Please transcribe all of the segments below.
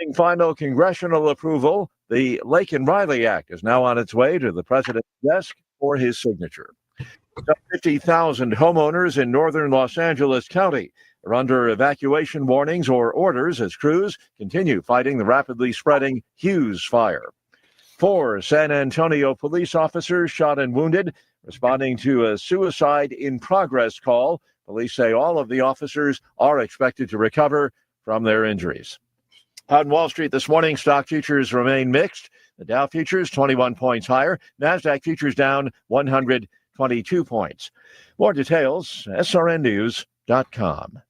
Awaiting final congressional approval, the Lake and Riley Act is now on its way to the president's desk for his signature. Some 50,000 homeowners in northern Los Angeles County are under evacuation warnings or orders as crews continue fighting the rapidly spreading Hughes fire. 4 San Antonio police officers shot and wounded, responding to a suicide in progress call. Police say all of the officers are expected to recover from their injuries. Out on Wall Street this morning, stock futures remain mixed. The Dow futures 21 points higher. NASDAQ futures down 122 points. More details, srnnews.com.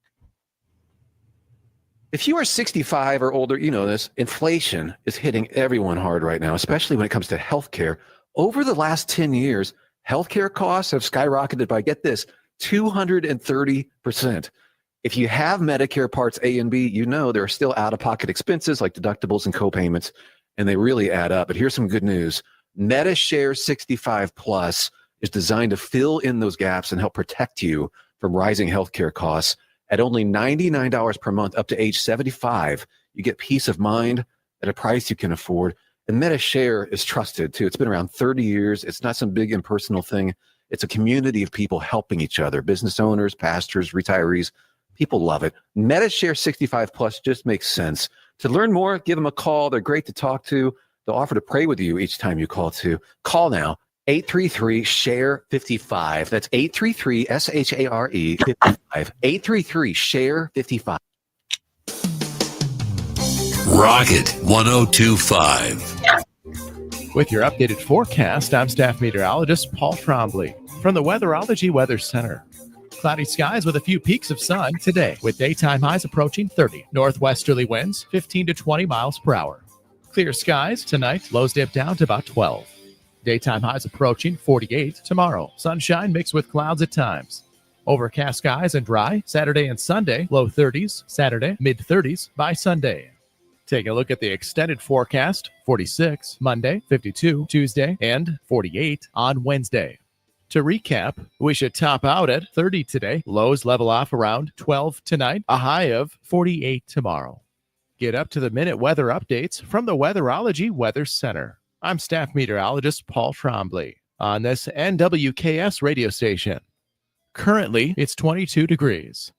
If you are 65 or older, you know this. Inflation is hitting everyone hard right now, especially when it comes to healthcare. Over the last 10 years, healthcare costs have skyrocketed by, get this, 230%. If you have Medicare Parts A and B, you know there are still out-of-pocket expenses like deductibles and co-payments, and they really add up. But here's some good news. MediShare 65 Plus is designed to fill in those gaps and help protect you from rising healthcare costs. At only $99 per month up to age 75, you get peace of mind at a price you can afford. And MediShare is trusted, too. It's been around 30 years. It's not some big impersonal thing. It's a community of people helping each other, business owners, pastors, retirees. People love it. MediShare 65 Plus just makes sense. To learn more, give them a call. They're great to talk to. They'll offer to pray with you each time you call, too. Call now, 833-SHARE-55. That's 833-SHARE-55. 833-SHARE-55. Rocket 1025. With your updated forecast, I'm staff meteorologist Paul Trombley from the Weatherology Weather Center. Cloudy skies with a few peaks of sun today, with daytime highs approaching 30. Northwesterly winds 15 to 20 miles per hour. Clear skies tonight, lows dip down to about 12. Daytime highs approaching 48 tomorrow. Sunshine mixed with clouds at times. Overcast skies and dry Saturday and Sunday, low 30s. Saturday, mid 30s by Sunday. Take a look at the extended forecast, 46 Monday, 52 Tuesday, and 48 on Wednesday. To recap, we should top out at 30 today. Lows level off around 12 tonight, a high of 48 tomorrow. Get up to the minute weather updates from the Weatherology Weather Center. I'm staff meteorologist Paul Trombley on this NWKS radio station. Currently, it's 22 degrees.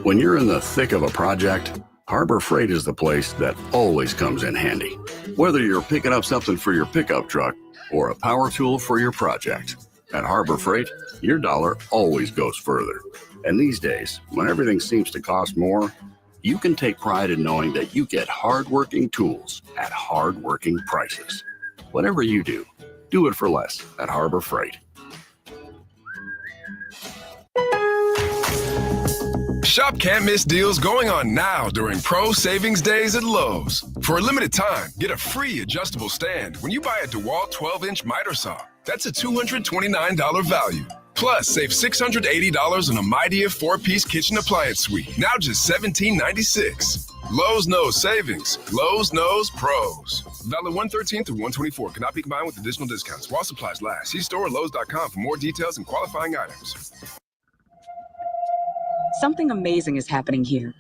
When you're in the thick of a project, Harbor Freight is the place that always comes in handy. Whether you're picking up something for your pickup truck or a power tool for your project, at Harbor Freight, your dollar always goes further. And these days, when everything seems to cost more, you can take pride in knowing that you get hardworking tools at hardworking prices. Whatever you do, do it for less at Harbor Freight. Shop can't miss deals going on now during Pro Savings Days at Lowe's. For a limited time, get a free adjustable stand when you buy a DeWalt 12-inch miter saw. That's a $229 value. Plus, save $680 on a Mightier 4-piece kitchen appliance suite. Now just $17.96. Lowe's knows savings. Lowe's knows pros. Valid 1/13 through 1/24. Cannot be combined with additional discounts while supplies last. See store at Lowes.com for more details and qualifying items. Something amazing is happening here.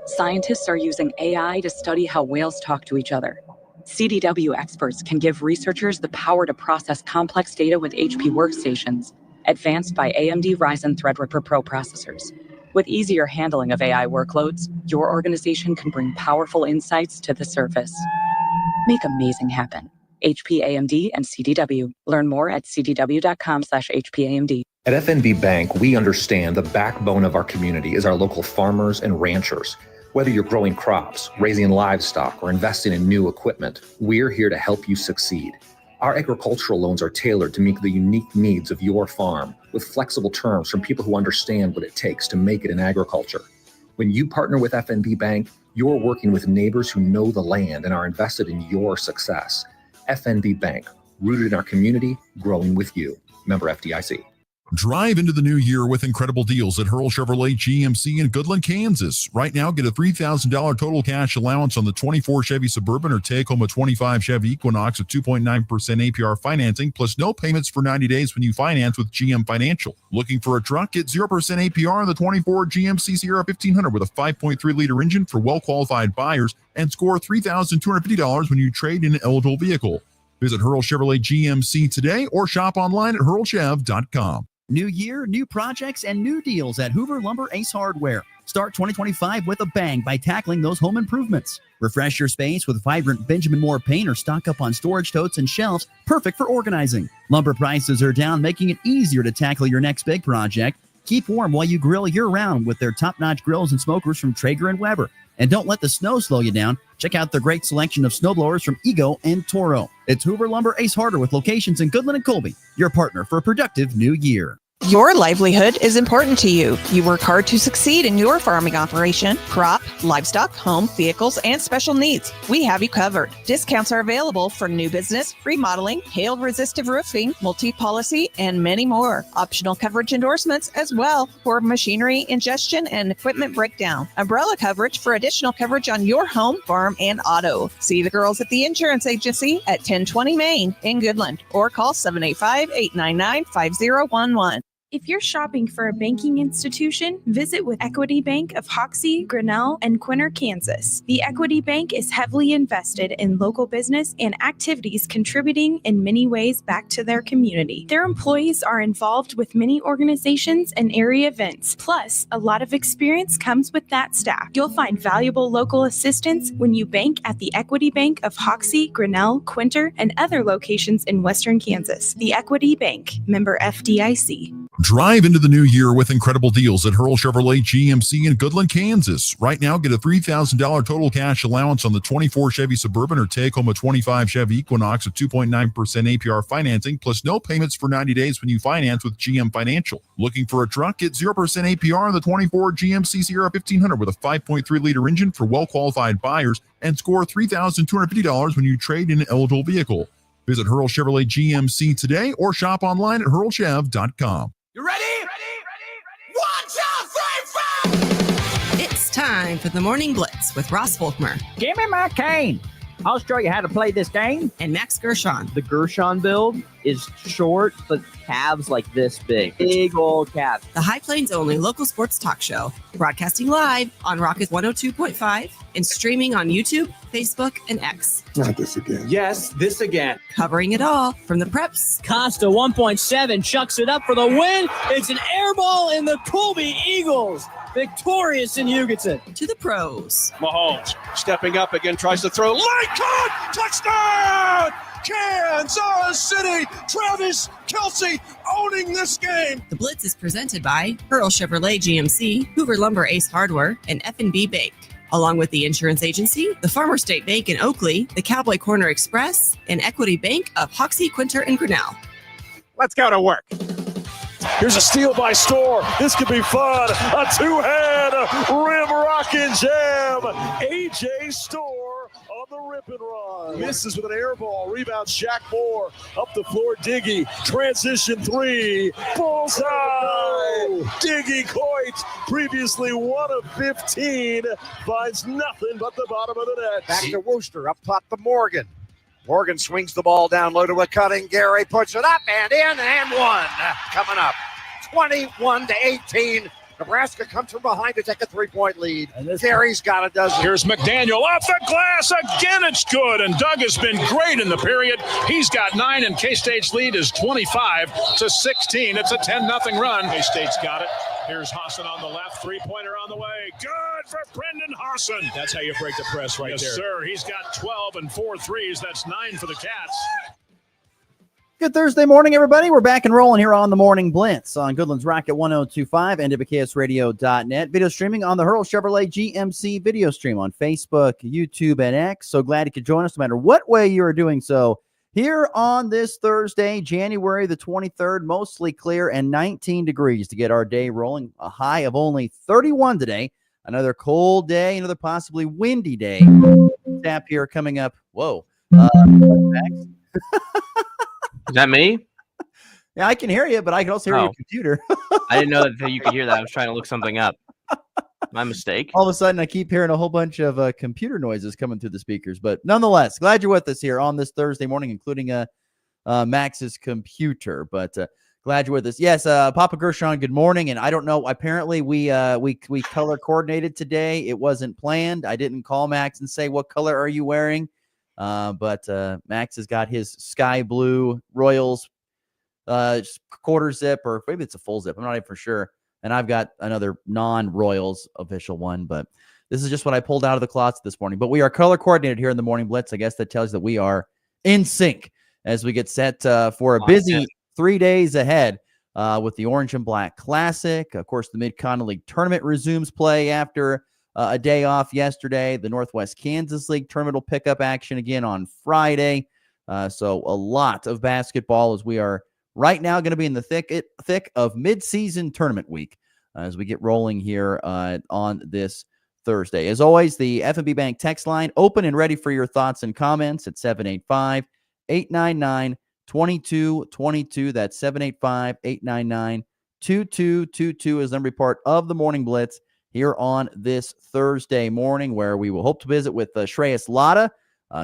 Scientists are using AI to study how whales talk to each other. CDW experts can give researchers the power to process complex data with HP workstations, advanced by AMD Ryzen Threadripper Pro processors. With easier handling of AI workloads, your organization can bring powerful insights to the surface. Make amazing happen. HP, AMD, and CDW. Learn more at cdw.com/HPAMD. At FNB Bank, we understand the backbone of our community is our local farmers and ranchers. Whether you're growing crops, raising livestock, or investing in new equipment, we're here to help you succeed. Our agricultural loans are tailored to meet the unique needs of your farm, with flexible terms from people who understand what it takes to make it in agriculture. When you partner with FNB Bank, you're working with neighbors who know the land and are invested in your success. FNB Bank, rooted in our community, growing with you. Member FDIC. Drive into the new year with incredible deals at Hurl Chevrolet GMC in Goodland, Kansas. Right now, get a $3,000 total cash allowance on the 24 Chevy Suburban or take home a 25 Chevy Equinox with 2.9% APR financing plus no payments for 90 days when you finance with GM Financial. Looking for a truck? Get 0% APR on the 24 GMC Sierra 1500 with a 5.3-liter engine for well-qualified buyers and score $3,250 when you trade in an eligible vehicle. Visit Hurl Chevrolet GMC today or shop online at hurlchev.com. New year, new projects, and new deals at Hoover Lumber Ace Hardware. Start 2025 with a bang by tackling those home improvements. Refresh your space with vibrant Benjamin Moore paint or stock up on storage totes and shelves, perfect for organizing. Lumber prices are down, making it easier to tackle your next big project. Keep warm while you grill year-round with their top-notch grills and smokers from Traeger and Weber. And don't let the snow slow you down. Check out their great selection of snowblowers from Ego and Toro. It's Hoover Lumber Ace Hardware with locations in Goodland and Colby, your partner for a productive new year. Your livelihood is important to you. You work hard to succeed in your farming operation, crop, livestock, home, vehicles, and special needs. We have you covered. Discounts are available for new business, remodeling, hail-resistive roofing, multi-policy, and many more. Optional coverage endorsements as well for machinery ingestion and equipment breakdown. Umbrella coverage for additional coverage on your home, farm, and auto. See the girls at the insurance agency at 1020 Main in Goodland or call 785-899-5011. If you're shopping for a banking institution, visit with Equity Bank of Hoxie, Grinnell, and Quinter, Kansas. The Equity Bank is heavily invested in local business and activities contributing in many ways back to their community. Their employees are involved with many organizations and area events. Plus, a lot of experience comes with that staff. You'll find valuable local assistance when you bank at the Equity Bank of Hoxie, Grinnell, Quinter, and other locations in Western Kansas. The Equity Bank, member FDIC. Drive into the new year with incredible deals at Hurl Chevrolet GMC in Goodland, Kansas. Right now, get a $3,000 total cash allowance on the 24 Chevy Suburban or take home a 25 Chevy Equinox with 2.9% APR financing plus no payments for 90 days when you finance with GM Financial. Looking for a truck? Get 0% APR on the 24 GMC Sierra 1500 with a 5.3-liter engine for well-qualified buyers and score $3,250 when you trade in an eligible vehicle. Visit Hurl Chevrolet GMC today or shop online at hurlchev.com. You ready? Ready? 1, 2, 3, 4! It's time for the Morning Blitz with Ross Volkmer. Give me my cane. I'll show you how to play this game. And Max Gershon. The Gershon build is short, but calves like this big. Big old calves. The High Plains only local sports talk show. Broadcasting live on Rocket 102.5 and streaming on YouTube, Facebook, and X. Not this again. Yes, this again. Covering it all from the preps. Costa 1.7 chucks it up for the win. It's an air ball in the Colby Eagles. Victorious in Hugoton. To the pros. Mahomes stepping up again, tries to throw. Line caught! Touchdown! Kansas City! Travis Kelce owning this game. The Blitz is presented by Hurl Chevrolet GMC, Hoover Lumber Ace Hardware, and F&B Bank. Along with the insurance agency, the Farmer State Bank in Oakley, the Cowboy Corner Express, and Equity Bank of Hoxie, Quinter, and Grinnell. Let's go to work. Here's a steal by Storr. This could be fun. A two-hand rim rockin' jam. A.J. Storr on the rip and run. Misses with an air ball. Rebounds Shaq Moore. Up the floor, Diggy. Transition three. Bullseye. Diggy Coit, previously 1 of 15, finds nothing but the bottom of the net. Back to Wooster. Up top to Morgan. Morgan swings the ball down low to a cutting. Gary puts it up and in and one. Coming up 21-18. Nebraska comes from behind to take a 3-point lead. Gary's got a dozen. Here's McDaniel off the glass again. It's good. And Doug has been great in the period. He's got 9 and K-State's lead is 25-16. It's a 10-0 run. K-State's got it. Here's Hassan on the left. 3-pointer on the way. Good for Brendan Hassan. That's how you break the press right there. Yes, sir. He's got 12 and 4 threes. That's 9 for the Cats. Good Thursday morning, everybody. We're back and rolling here on the Morning Blitz on Goodland's Rocket 102.5 and WKSradio.net. Video streaming on the Hurl Chevrolet GMC video stream on Facebook, YouTube, and X. So glad you could join us no matter what way you are doing so. Here on this Thursday, January the 23rd, mostly clear and 19 degrees to get our day rolling. A high of only 31 today. Another cold day, another possibly windy day. Tap here coming up. Whoa. Max? Is that me? Yeah, I can hear you, but I can also hear your computer. I didn't know that you could hear that. I was trying to look something up. My mistake. All of a sudden, I keep hearing a whole bunch of computer noises coming through the speakers. But nonetheless, glad you're with us here on this Thursday morning, including Max's computer. But glad you're with us. Yes, Papa Gershon, good morning. And I don't know. Apparently, we color coordinated today. It wasn't planned. I didn't call Max and say, what color are you wearing? But Max has got his sky blue Royals quarter zip, or maybe it's a full zip. I'm not even for sure. And I've got another non-Royals official one, but this is just what I pulled out of the closet this morning. But we are color coordinated here in the Morning Blitz. I guess that tells you that we are in sync as we get set for a busy 3 days ahead with the Orange and Black Classic. Of course, the Mid-Continent League Tournament resumes play after a day off yesterday. The Northwest Kansas League Tournament will pick up action again on Friday. So a lot of basketball as we are right now going to be in the thick of mid-season tournament week as we get rolling here on this Thursday. As always, the F&B Bank text line open and ready for your thoughts and comments at 785-899-2222. That's 785-899-2222 is the number part of the Morning Blitz here on this Thursday morning, where we will hope to visit with Shreyas Latta.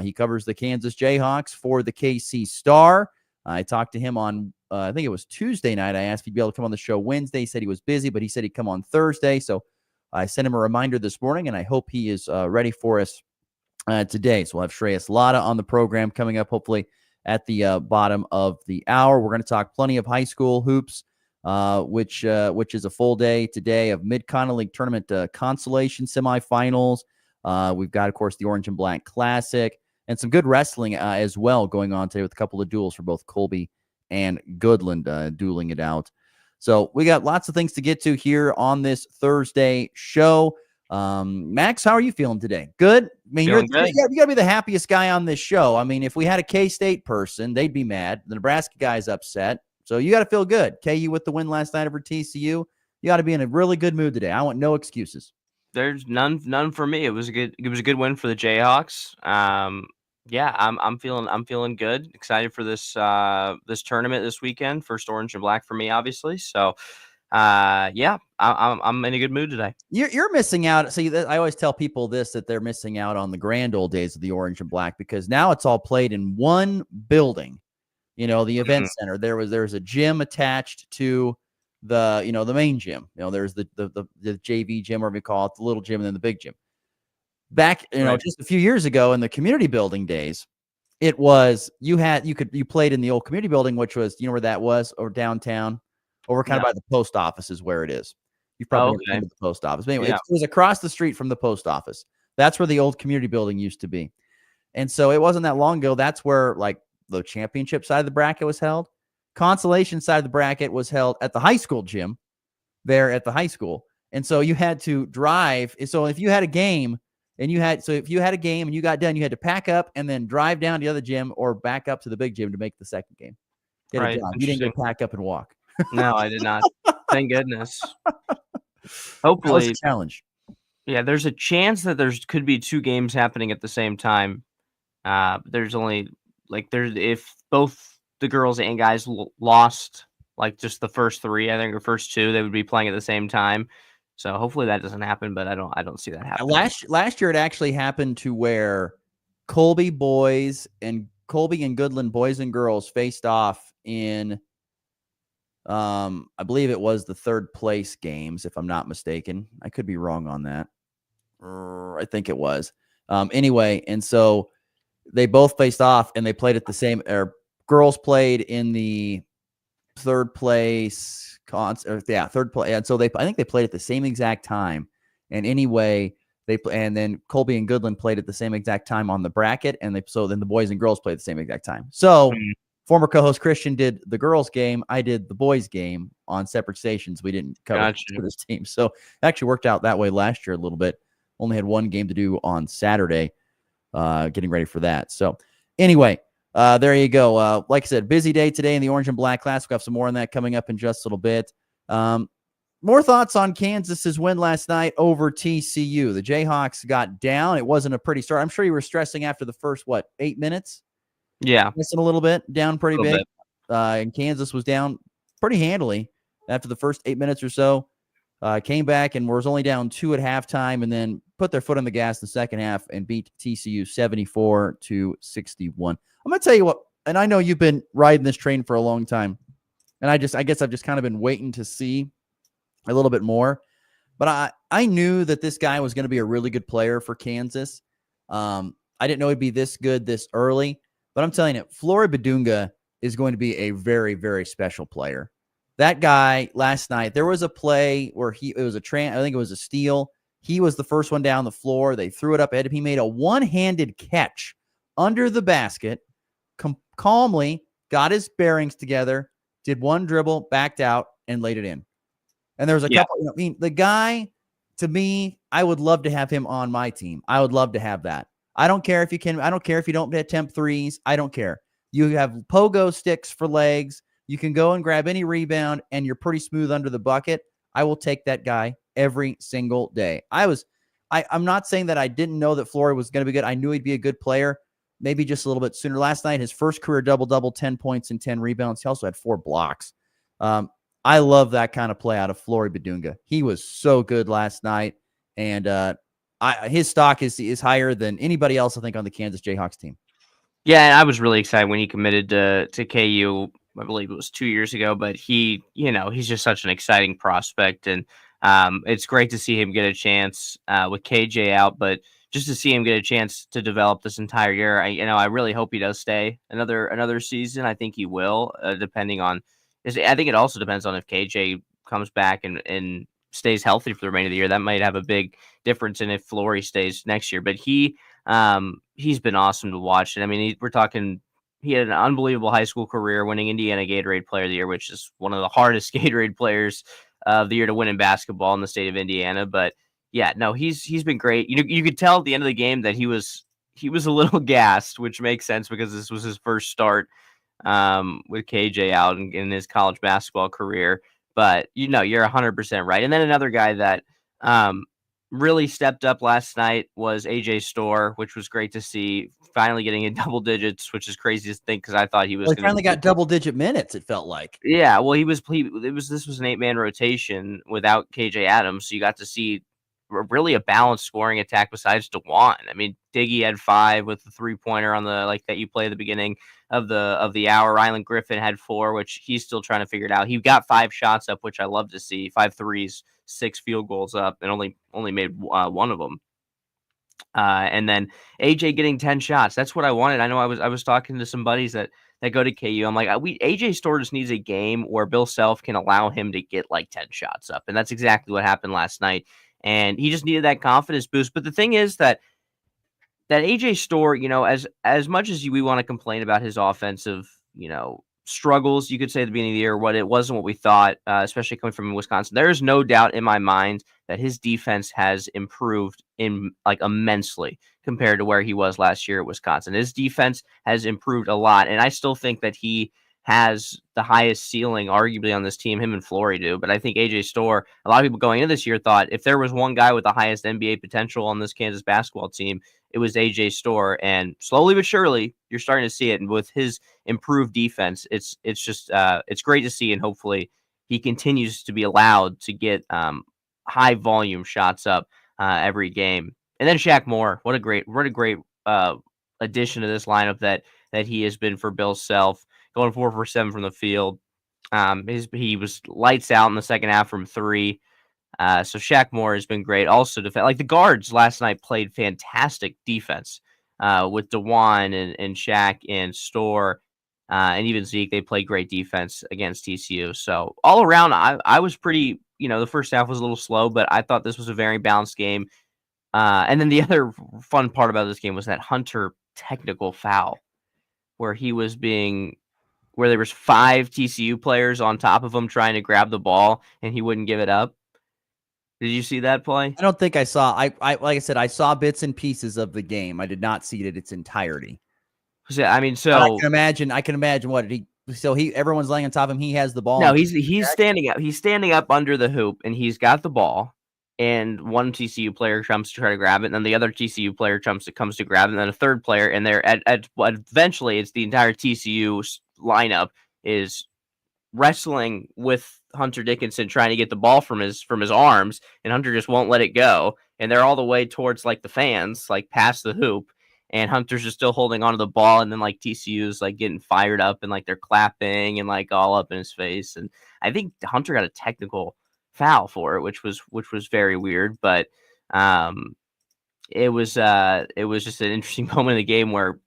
He covers the Kansas Jayhawks for the KC Star. I talked to him on, I think it was Tuesday night. I asked if he'd be able to come on the show Wednesday. He said he was busy, but he said he'd come on Thursday. So I sent him a reminder this morning, and I hope he is ready for us today. So we'll have Shreyas Latta on the program coming up, hopefully at the bottom of the hour. We're going to talk plenty of high school hoops, which is a full day today of Mid-Continent League Tournament consolation semifinals. We've got, of course, the Orange and Black Classic, and some good wrestling as well going on today with a couple of duels for both Colby and Goodland dueling it out. So we got lots of things to get to here on this Thursday show. Max, how are you feeling today? Good? I mean, you got to be the happiest guy on this show. I mean, if we had a K-State person, they'd be mad. The Nebraska guy's upset. So you got to feel good. KU with the win last night over TCU. You got to be in a really good mood today. I want no excuses. There's none for me. It was a good win for the Jayhawks. Yeah, I'm feeling good. Excited for this tournament this weekend. First Orange and Black for me, obviously. So, yeah, I'm in a good mood today. You're missing out. See, I always tell people that they're missing out on the grand old days of the Orange and Black, because now it's all played in one building. You know, the event center. There's a gym attached to the main gym. You know, there's the JV gym, whatever you call it, the little gym, and then the big gym. Back, just a few years ago in the community building days, it was you played in the old community building, which was, where that was, or downtown, over kind of by the post office is where it is. You've probably been to the post office. But anyway, it was across the street from the post office. That's where the old community building used to be. And so it wasn't that long ago. That's where like the championship side of the bracket was held. Consolation side of the bracket was held at the high school gym there at the high school. And so you had to drive. So if you had a game and you got done, you had to pack up and then drive down to the other gym or back up to the big gym to make the second game. Right. You didn't go pack up and walk. No, I did not. Thank goodness. Hopefully, that was a challenge. Yeah, there's a chance that could be two games happening at the same time. There's only if both the girls and guys lost like just the first three, I think, or first two, they would be playing at the same time. So hopefully that doesn't happen, but I don't see that happening. Last year it actually happened to where Colby and Goodland boys and girls faced off in I believe it was the third place games, if I'm not mistaken. I could be wrong on that. I think it was. Anyway, and so they both faced off and they played at the same, or girls played in the third place third place. And so I think they played at the same exact time. And anyway, and then Colby and Goodland played at the same exact time on the bracket. And so then the boys and girls played at the same exact time. So former co-host Christian did the girls game. I did the boys game on separate stations. We didn't cover for this team. So it actually worked out that way last year a little bit. Only had one game to do on Saturday, getting ready for that. So anyway, there you go. Like I said, busy day today in the Orange and Black Classic. We'll have some more on that coming up in just a little bit. More thoughts on Kansas's win last night over TCU. The Jayhawks got down. It wasn't a pretty start. I'm sure you were stressing after the first, 8 minutes? Yeah. Missing a little bit, down pretty big. and Kansas was down pretty handily after the first 8 minutes or so. Came back and was only down 2 at halftime, and then put their foot on the gas in the second half and beat TCU 74-61. I'm going to tell you what, and I know you've been riding this train for a long time, and I guess I've just kind of been waiting to see a little bit more. But I knew that this guy was going to be a really good player for Kansas. I didn't know he'd be this good this early, but I'm telling you, Flory Badunga is going to be a very, very special player. That guy last night, there was a play where I think it was a steal. He was the first one down the floor. They threw it up ahead. He made a one-handed catch under the basket, calmly got his bearings together, did one dribble, backed out, and laid it in. And there was a couple. The guy, to me, I would love to have him on my team. I would love to have that. I don't care if you can. I don't care if you don't attempt threes. I don't care. You have pogo sticks for legs. You can go and grab any rebound, and you're pretty smooth under the bucket. I will take that guy every single day. I'm not saying that I didn't know that Flory was going to be good. I knew he'd be a good player, maybe just a little bit sooner. Last night, his first career double-double, 10 points and 10 rebounds. He also had 4 blocks. I love that kind of play out of Flory Badunga. He was so good last night, and his stock is higher than anybody else, I think, on the Kansas Jayhawks team. Yeah, and I was really excited when he committed to KU. I believe it was 2 years ago, but he's just such an exciting prospect, and it's great to see him get a chance with KJ out, but just to see him get a chance to develop this entire year. I really hope he does stay another season. I think he will, depending on. I think it also depends on if KJ comes back and stays healthy for the remainder of the year. That might have a big difference in if Flory stays next year. But he's been awesome to watch. And I mean, he had an unbelievable high school career, winning Indiana Gatorade Player of the Year, which is one of the hardest Gatorade players of the year to win in basketball in the state of Indiana. But yeah, no, he's been great. You could tell at the end of the game that he was a little gassed, which makes sense because this was his first start with KJ out in his college basketball career. But you're 100% right. And then another guy that really stepped up last night was AJ Storr, which was great to see. Finally getting in double digits, which is crazy to think because I thought he was. Well, he finally got double-digit minutes. It felt like. Yeah, well, this was an 8-man rotation without KJ Adams, so you got to see really a balanced scoring attack besides DeJuan. I mean, Diggy had 5 with the 3-pointer on the that you play at the beginning of the hour. Rylan Griffin had 4, which he's still trying to figure it out. He got 5 shots up, which I love to see. 5 threes, 6 field goals up, and only made one of them. And then AJ getting 10 shots. That's what I wanted. I know I was talking to some buddies that go to KU. I'm like, AJ Storr just needs a game where Bill Self can allow him to get like 10 shots up. And that's exactly what happened last night. And he just needed that confidence boost. But the thing is that AJ Storr, as much as we want to complain about his offensive, struggles, you could say at the beginning of the year, it wasn't what we thought, especially coming from Wisconsin. There is no doubt in my mind that his defense has improved immensely compared to where he was last year at Wisconsin. His defense has improved a lot, and I still think that he has the highest ceiling, arguably, on this team. Him and Flory do, but I think AJ Storr, a lot of people going into this year thought if there was one guy with the highest NBA potential on this Kansas basketball team, it was AJ Storr. And slowly but surely, you're starting to see it. And with his improved defense, it's just it's great to see. And hopefully, he continues to be allowed to get high volume shots up every game. And then Shaq Moore, what a great addition to this lineup that he has been for Bill Self. Going 4 for 7 from the field. He was lights out in the second half from 3. So Shaq Moore has been great. Also, the guards last night played fantastic defense with DeJuan and Shaq and Storr and even Zeke. They played great defense against TCU. So all around, I was pretty. The first half was a little slow, but I thought this was a very balanced game. And then the other fun part about this game was that Hunter technical foul, where there was 5 TCU players on top of him trying to grab the ball, and he wouldn't give it up. Did you see that play? I don't think I saw. I like I said, I saw bits and pieces of the game. I did not see it in its entirety. Yeah, I mean, I can imagine what he. So everyone's laying on top of him. He has the ball. No, he's standing up. He's standing up under the hoop, and he's got the ball. And one TCU player comes to try to grab it, and then the other TCU player comes to grab it, and then a third player, and eventually it's the entire TCU lineup is wrestling with Hunter Dickinson, trying to get the ball from his arms, and Hunter just won't let it go. And they're all the way towards like the fans, like past the hoop, and Hunter's just still holding onto the ball. And then like TCU's like getting fired up, and like they're clapping and like all up in his face. And I think Hunter got a technical foul for it, which was very weird. But it was just an interesting moment in the game where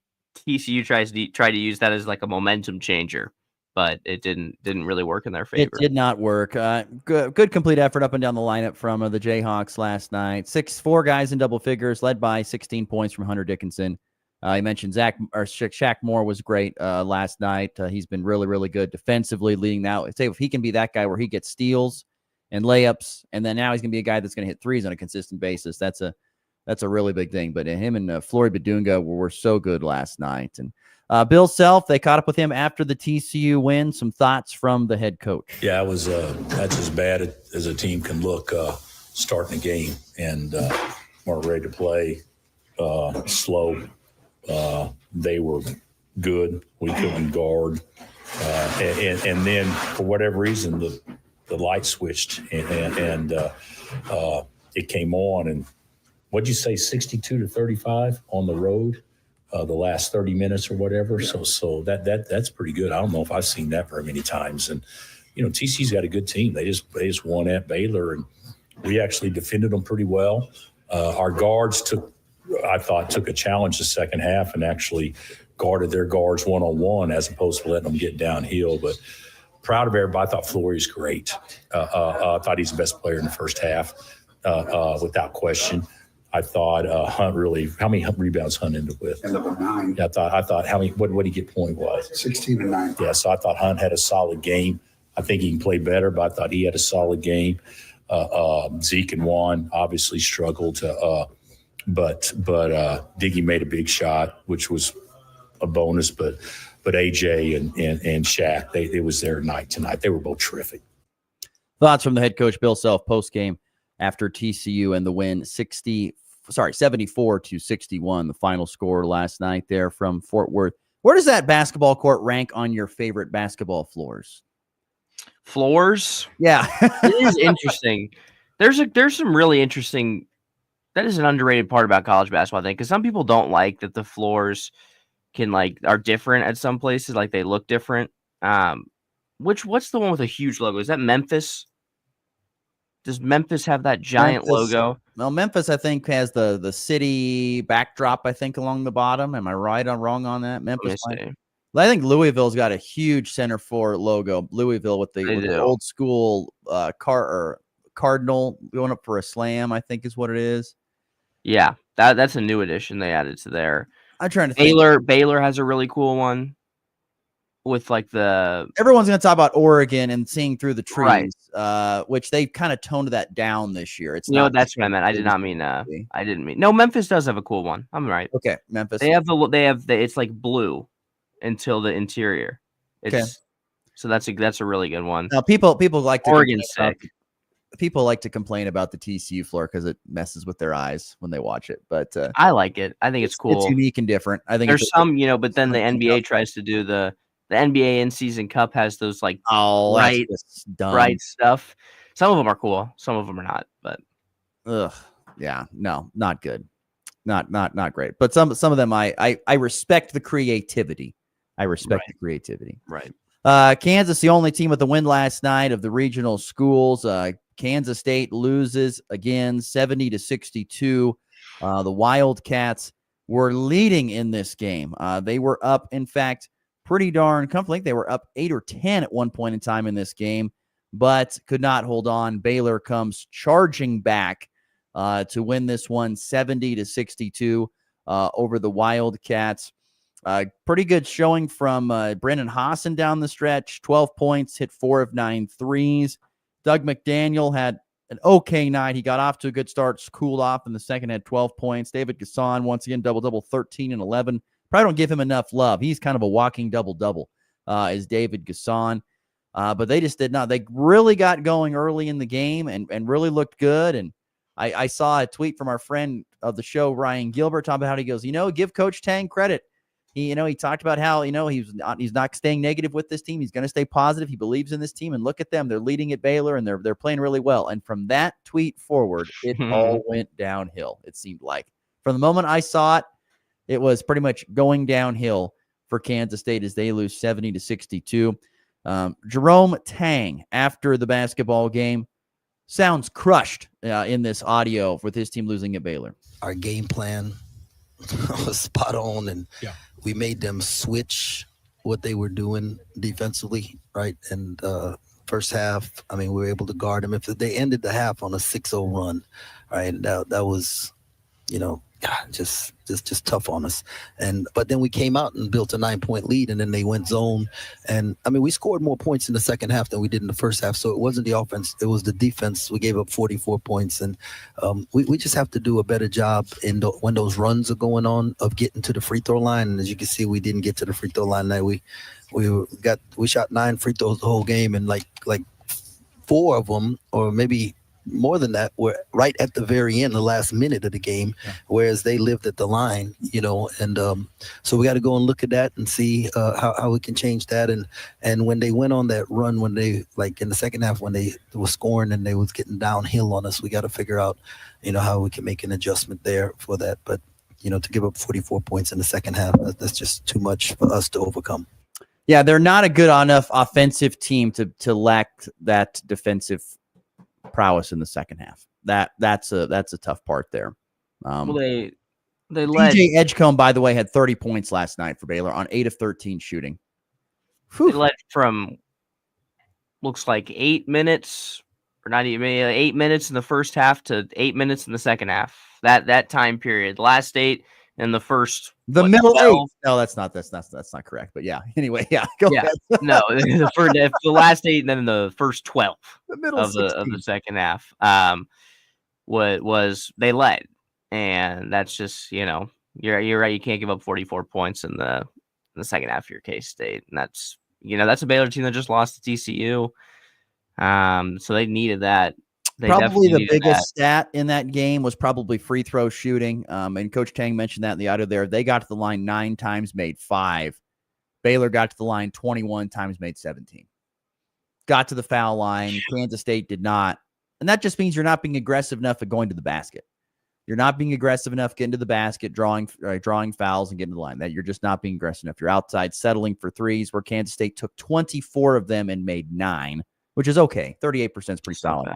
TCU tried to use that as like a momentum changer, but it didn't really work in their favor. It did not work. Good complete effort up and down the lineup from the Jayhawks last night. 4 guys in double figures, led by 16 points from Hunter Dickinson. You mentioned Shaq Moore was great last night. He's been really, really good defensively, leading now. Say if he can be that guy where he gets steals and layups, and then now he's gonna be a guy that's gonna hit threes on a consistent basis. That's a really big thing. But him and Flory Badunga were so good last night. And Bill Self, they caught up with him after the TCU win. Some thoughts from the head coach. Yeah, it was that's as bad as a team can look starting a game, and weren't ready to play, slow. They were good. We couldn't guard. And then for whatever reason, the light switched and it came on. And what'd you say, 62-35 on the road? The last 30 minutes or whatever. Yeah. So that's pretty good. I don't know if I've seen that very many times. And, TC's got a good team. They just won at Baylor, and we actually defended them pretty well. Our guards took a challenge the second half and actually guarded their guards one-on-one as opposed to letting them get downhill. But proud of everybody. I thought Flory's great. I thought he's the best player in the first half, without question. I thought Hunt really. How many rebounds Hunt ended with? Ended with 9. Yeah, I thought how many? What did he get point wise? 16 and 9. Yeah, so I thought Hunt had a solid game. I think he can play better, but I thought he had a solid game. Zeke and Juan obviously struggled, but Diggy made a big shot, which was a bonus. But AJ and Shaq, it was their night tonight. They were both terrific. Thoughts from the head coach Bill Self post game after TCU and the win, 74-61, the final score last night there from Fort Worth. Where does that basketball court rank on your favorite basketball floors? Floors? Yeah. It is interesting. There's some really interesting. That is an underrated part about college basketball, I think, because some people don't like that the floors are different at some places, like they look different. What's the one with a huge logo? Is that Memphis? Does Memphis have that giant logo? Well, Memphis, I think, has the city backdrop, I think, along the bottom. Am I right or wrong on that? Memphis. I think Louisville's got a huge center for logo. Louisville with the old school cardinal going up for a slam, I think is what it is. Yeah, that's a new addition they added to there. I'm trying to think. Baylor has a really cool one with like everyone's going to talk about Oregon and seeing through the trees, right. Which they kind of toned that down this year. It's that's what I meant. I did not mean. I didn't mean. No, Memphis does have a cool one. I'm right. Okay, Memphis. They have it's like blue until the interior. So that's a really good one. Now people like to Oregon's sick. People like to complain about the TCU floor because it messes with their eyes when they watch it. But I like it. I think it's cool. It's unique and different. I think there's some, but then the NBA tries to do the NBA in-season cup has those like bright stuff. Some of them are cool. Some of them are not. But yeah, no, not good. Not great. But some of them I respect the creativity. The creativity. Right. Kansas, the only team with a win last night of the regional schools. Kansas State loses again, 70-62. The Wildcats were leading in this game. They were up, in fact, pretty darn comfortably. They were up 8 or 10 at one point in time in this game, but could not hold on. Baylor comes charging back to win this one, 70-62 over the Wildcats. Pretty good showing from Brennan Hassan down the stretch, 12 points, hit 4 of 9 threes. Doug McDaniel had an okay night. He got off to a good start, cooled off in the second, had 12 points. David Gasson, once again, double-double, 13 and 11. Probably don't give him enough love. He's kind of a walking double-double, is David Gasson. But they just did not. They really got going early in the game and really looked good. And I saw a tweet from our friend of the show, Ryan Gilbert, talking about how he goes, give Coach Tang credit. He talked about how, he's not staying negative with this team. He's going to stay positive. He believes in this team, and look at them. They're leading at Baylor, and they're playing really well. And from that tweet forward, it all went downhill. It seemed like from the moment I saw it, it was pretty much going downhill for Kansas State as they lose 70-62. Jerome Tang, after the basketball game, sounds crushed in this audio with his team losing at Baylor. Our game plan was spot on, and we made them switch what they were doing defensively, right? And first half, I mean, we were able to guard them. If they ended the half on a 6-0 run, right? That was, just tough on us. But then we came out and built a 9-point lead, and then they went zone. And I mean, we scored more points in the second half than we did in the first half. So it wasn't the offense, it was the defense. We gave up 44 points, and we just have to do a better job when those runs are going on of getting to the free throw line. And as you can see, we didn't get to the free throw line tonight. We shot 9 free throws the whole game, and like 4 of them, or maybe more than that, were right at the very end, the last minute of the game, whereas they lived at the line, and so we got to go and look at that and see how we can change that. And when they went on that run, when they, like in the second half, when they were scoring and they was getting downhill on us, we got to figure out, how we can make an adjustment there for that. But, to give up 44 points in the second half, that's just too much for us to overcome. Yeah, they're not a good enough offensive team to lack that defensive prowess in the second half. That's a tough part there. Well, they led. DJ Edgecombe, by the way, had 30 points last night for Baylor on 8 of 13 shooting. They led from looks like 8 minutes, or not even 8 minutes in the first half to 8 minutes in the second half. That time period, last 8 and the first. Middle 12? 8. No, that's not correct. But yeah. Anyway, yeah. Go ahead. No, the last 8 and then the first 12 of the second half. Was they led, and that's just you're right. You can't give up 44 points in the second half of your K-State, and that's a Baylor team that just lost to TCU. So they needed that. Probably the biggest stat in that game was probably free throw shooting. And Coach Tang mentioned that in the audio there. They got to the line 9 times, made 5. Baylor got to the line 21 times, made 17. Got to the foul line. Kansas State did not. And that just means you're not being aggressive enough at going to the basket. You're not being aggressive enough getting to the basket, drawing fouls and getting to the line. That you're just not being aggressive enough. You're outside settling for threes, where Kansas State took 24 of them and made 9, which is okay. 38% is pretty solid.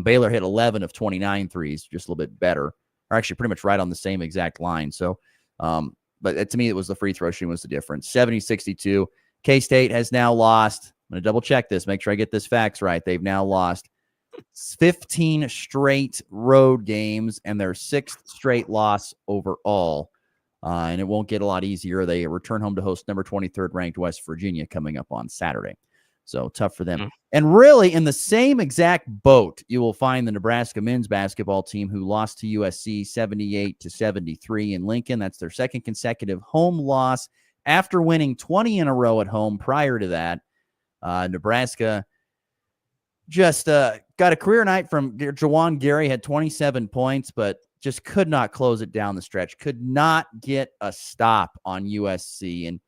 Baylor hit 11 of 29 threes, just a little bit better, or actually pretty much right on the same exact line. So, but to me, it was the free throw shooting was the difference. 70-62. K-State has now lost. I'm going to double check this, make sure I get this facts right. They've now lost 15 straight road games and their 6th straight loss overall. And it won't get a lot easier. They return home to host number 23rd ranked West Virginia coming up on Saturday. So tough for them. And really, in the same exact boat, you will find the Nebraska men's basketball team, who lost to USC 78-73 in Lincoln. That's their 2nd consecutive home loss after winning 20 in a row at home prior to that. Nebraska just got a career night from Jawan Gary, had 27 points, but just could not close it down the stretch, could not get a stop on USC. And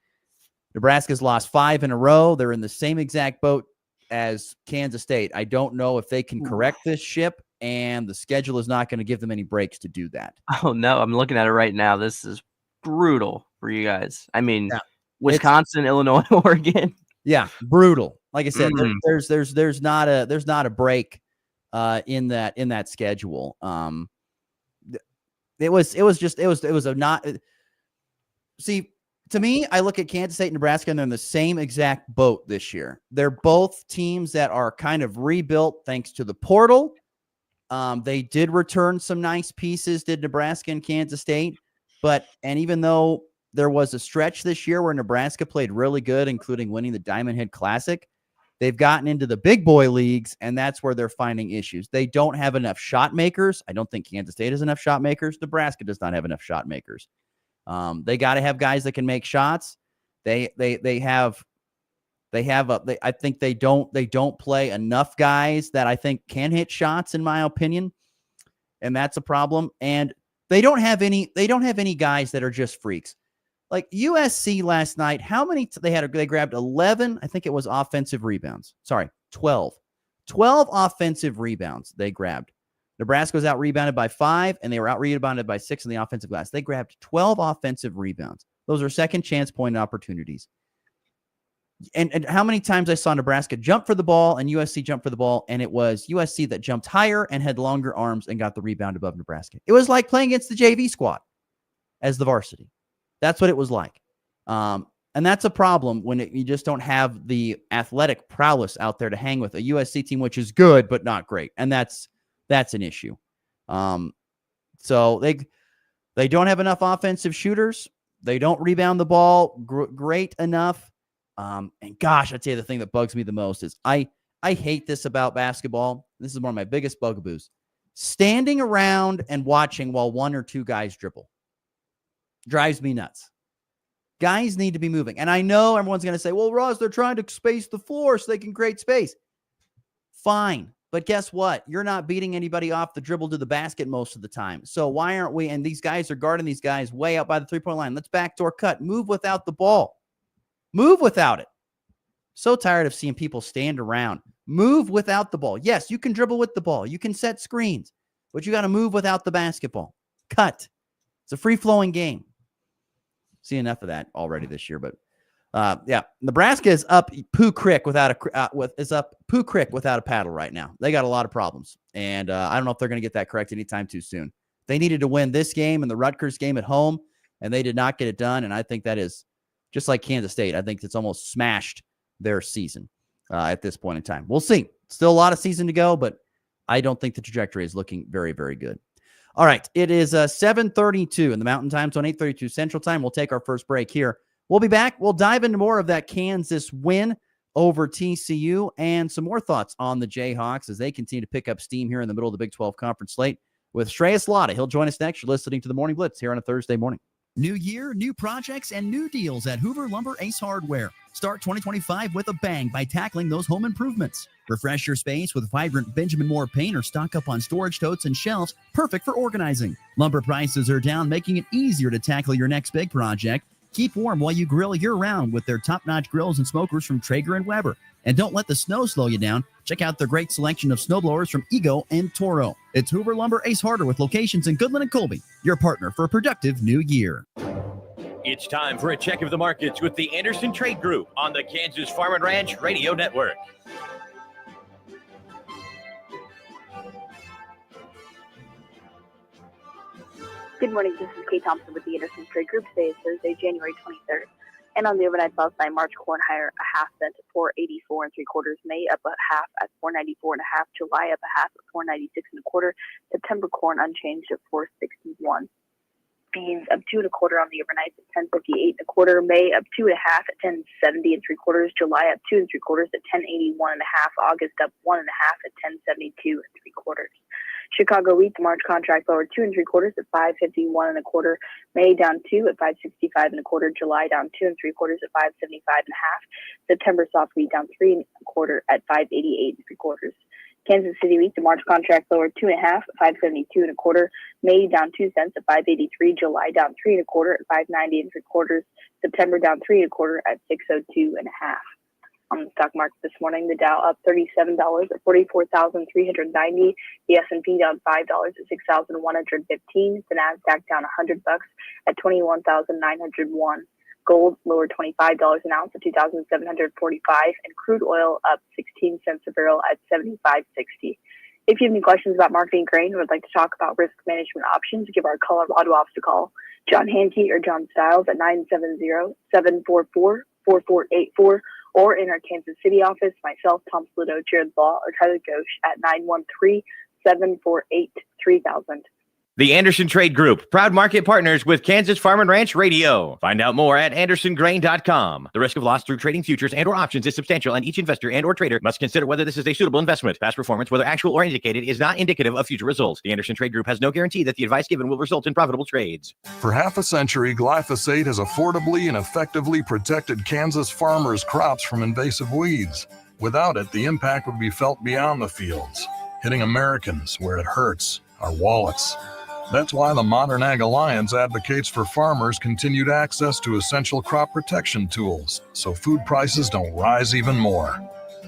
Nebraska's lost 5 in a row. They're in the same exact boat as Kansas State. I don't know if they can correct this ship, and the schedule is not going to give them any breaks to do that. Oh, no. I'm looking at it right now. This is brutal for you guys. I mean, Wisconsin, Illinois, Oregon. Yeah, brutal. Like I said, there's not a break in that schedule. It was a not. See, to me, I look at Kansas State and Nebraska, and they're in the same exact boat this year. They're both teams that are kind of rebuilt thanks to the portal. They did return some nice pieces, did Nebraska and Kansas State. And even though there was a stretch this year where Nebraska played really good, including winning the Diamond Head Classic, they've gotten into the big boy leagues, and that's where they're finding issues. They don't have enough shot makers. I don't think Kansas State has enough shot makers. Nebraska does not have enough shot makers. They got to have guys that can make shots. I think they don't play enough guys that I think can hit shots, in my opinion. And that's a problem. And they don't have any guys that are just freaks. Like USC last night, how many they grabbed 11, I think it was offensive rebounds. Sorry, 12. 12 offensive rebounds they grabbed. Nebraska was out-rebounded by 5, and they were out-rebounded by 6 in the offensive glass. They grabbed 12 offensive rebounds. Those are second chance point opportunities. And how many times I saw Nebraska jump for the ball and USC jump for the ball, and it was USC that jumped higher and had longer arms and got the rebound above Nebraska. It was like playing against the JV squad as the varsity. That's what it was like. And that's a problem when you just don't have the athletic prowess out there to hang with a USC team, which is good, but not great. And that's an issue. So they don't have enough offensive shooters. They don't rebound the ball great enough. And gosh, I'd say the thing that bugs me the most is I hate this about basketball. This is one of my biggest bugaboos. Standing around and watching while one or two guys dribble drives me nuts. Guys need to be moving. And I know everyone's going to say, well, Ross, they're trying to space the floor so they can create space. Fine. But guess what? You're not beating anybody off the dribble to the basket most of the time. So why aren't we? And these guys are guarding these guys way out by the three-point line. Let's backdoor cut. Move without the ball. Move without it. So tired of seeing people stand around. Move without the ball. Yes, you can dribble with the ball. You can set screens. But you got to move without the basketball. Cut. It's a free-flowing game. See enough of that already this year, but Nebraska is up Pooh Creek without a paddle right now. They got a lot of problems, and I don't know if they're going to get that correct anytime too soon. They needed to win this game and the Rutgers game at home, and they did not get it done. And I think that is just like Kansas State. I think it's almost smashed their season at this point in time. We'll see. Still a lot of season to go, but I don't think the trajectory is looking very, very good. All right, it is 7:32 in the Mountain Time Zone, 8:32 Central Time. We'll take our first break here. We'll be back. We'll dive into more of that Kansas win over TCU and some more thoughts on the Jayhawks as they continue to pick up steam here in the middle of the Big 12 Conference slate with Shreyas Laddha. He'll join us next. You're listening to the Morning Blitz here on a Thursday morning. New year, new projects, and new deals at Hoover Lumber Ace Hardware. Start 2025 with a bang by tackling those home improvements. Refresh your space with vibrant Benjamin Moore paint or stock up on storage totes and shelves, perfect for organizing. Lumber prices are down, making it easier to tackle your next big project. Keep warm while you grill year-round with their top-notch grills and smokers from Traeger and Weber. And don't let the snow slow you down. Check out their great selection of snowblowers from Ego and Toro. It's Hoover Lumber Ace Hardware with locations in Goodland and Colby, your partner for a productive new year. It's time for a check of the markets with the Anderson Trade Group on the Kansas Farm and Ranch Radio Network. Good morning, this is Kate Thompson with the Anderson Trade Group. Today is Thursday, January 23rd. And on the overnight sell side, March corn higher a half cent at 4.84 3/4. May up a half at 4.94 1/2. July up a half at 4.96 1/4. September corn unchanged at 4.61. Beans up 2 1/4 on the overnight at 10.58 1/4. May up 2 1/2 at 10.70 3/4. July up 2 3/4 at 10.81 1/2. August up 1 1/2 at 10.72 3/4. Chicago wheat, the March contract lower 2 3/4 at 5.51 1/4. May down 2 at 5.65 1/4. July down 2 3/4 at 5.75 1/2. September soft wheat down 3 1/4 at 5.88 3/4. Kansas City wheat, the March contract lower 2 1/2 at 5.72 1/4. May down 2 cents at 5.83. July down 3 1/4 at 5.90 3/4. September down 3 1/4 at 6.02 1/2. On the stock market this morning, the Dow up $37 at 44,390. The S&P down $5 at 6,115. The Nasdaq down $100 at 21,901. Gold lower $25 an ounce at 2,745, and crude oil up 16 cents a barrel at 75.60. If you have any questions about marketing grain or would like to talk about risk management options, give our Colorado office a call. John Hankey or John Stiles at 970-744-4484. Or in our Kansas City office, myself, Tom Slido, Jared Law, or Tyler Ghosh at 913-748-3000. The Anderson Trade Group, proud market partners with Kansas Farm and Ranch Radio. Find out more at andersongrain.com. The risk of loss through trading futures and or options is substantial, and each investor and or trader must consider whether this is a suitable investment. Past performance, whether actual or indicated, is not indicative of future results. The Anderson Trade Group has no guarantee that the advice given will result in profitable trades. For half a century, glyphosate has affordably and effectively protected Kansas farmers' crops from invasive weeds. Without it, the impact would be felt beyond the fields, hitting Americans where it hurts, our wallets. That's why the Modern Ag Alliance advocates for farmers' continued access to essential crop protection tools so food prices don't rise even more.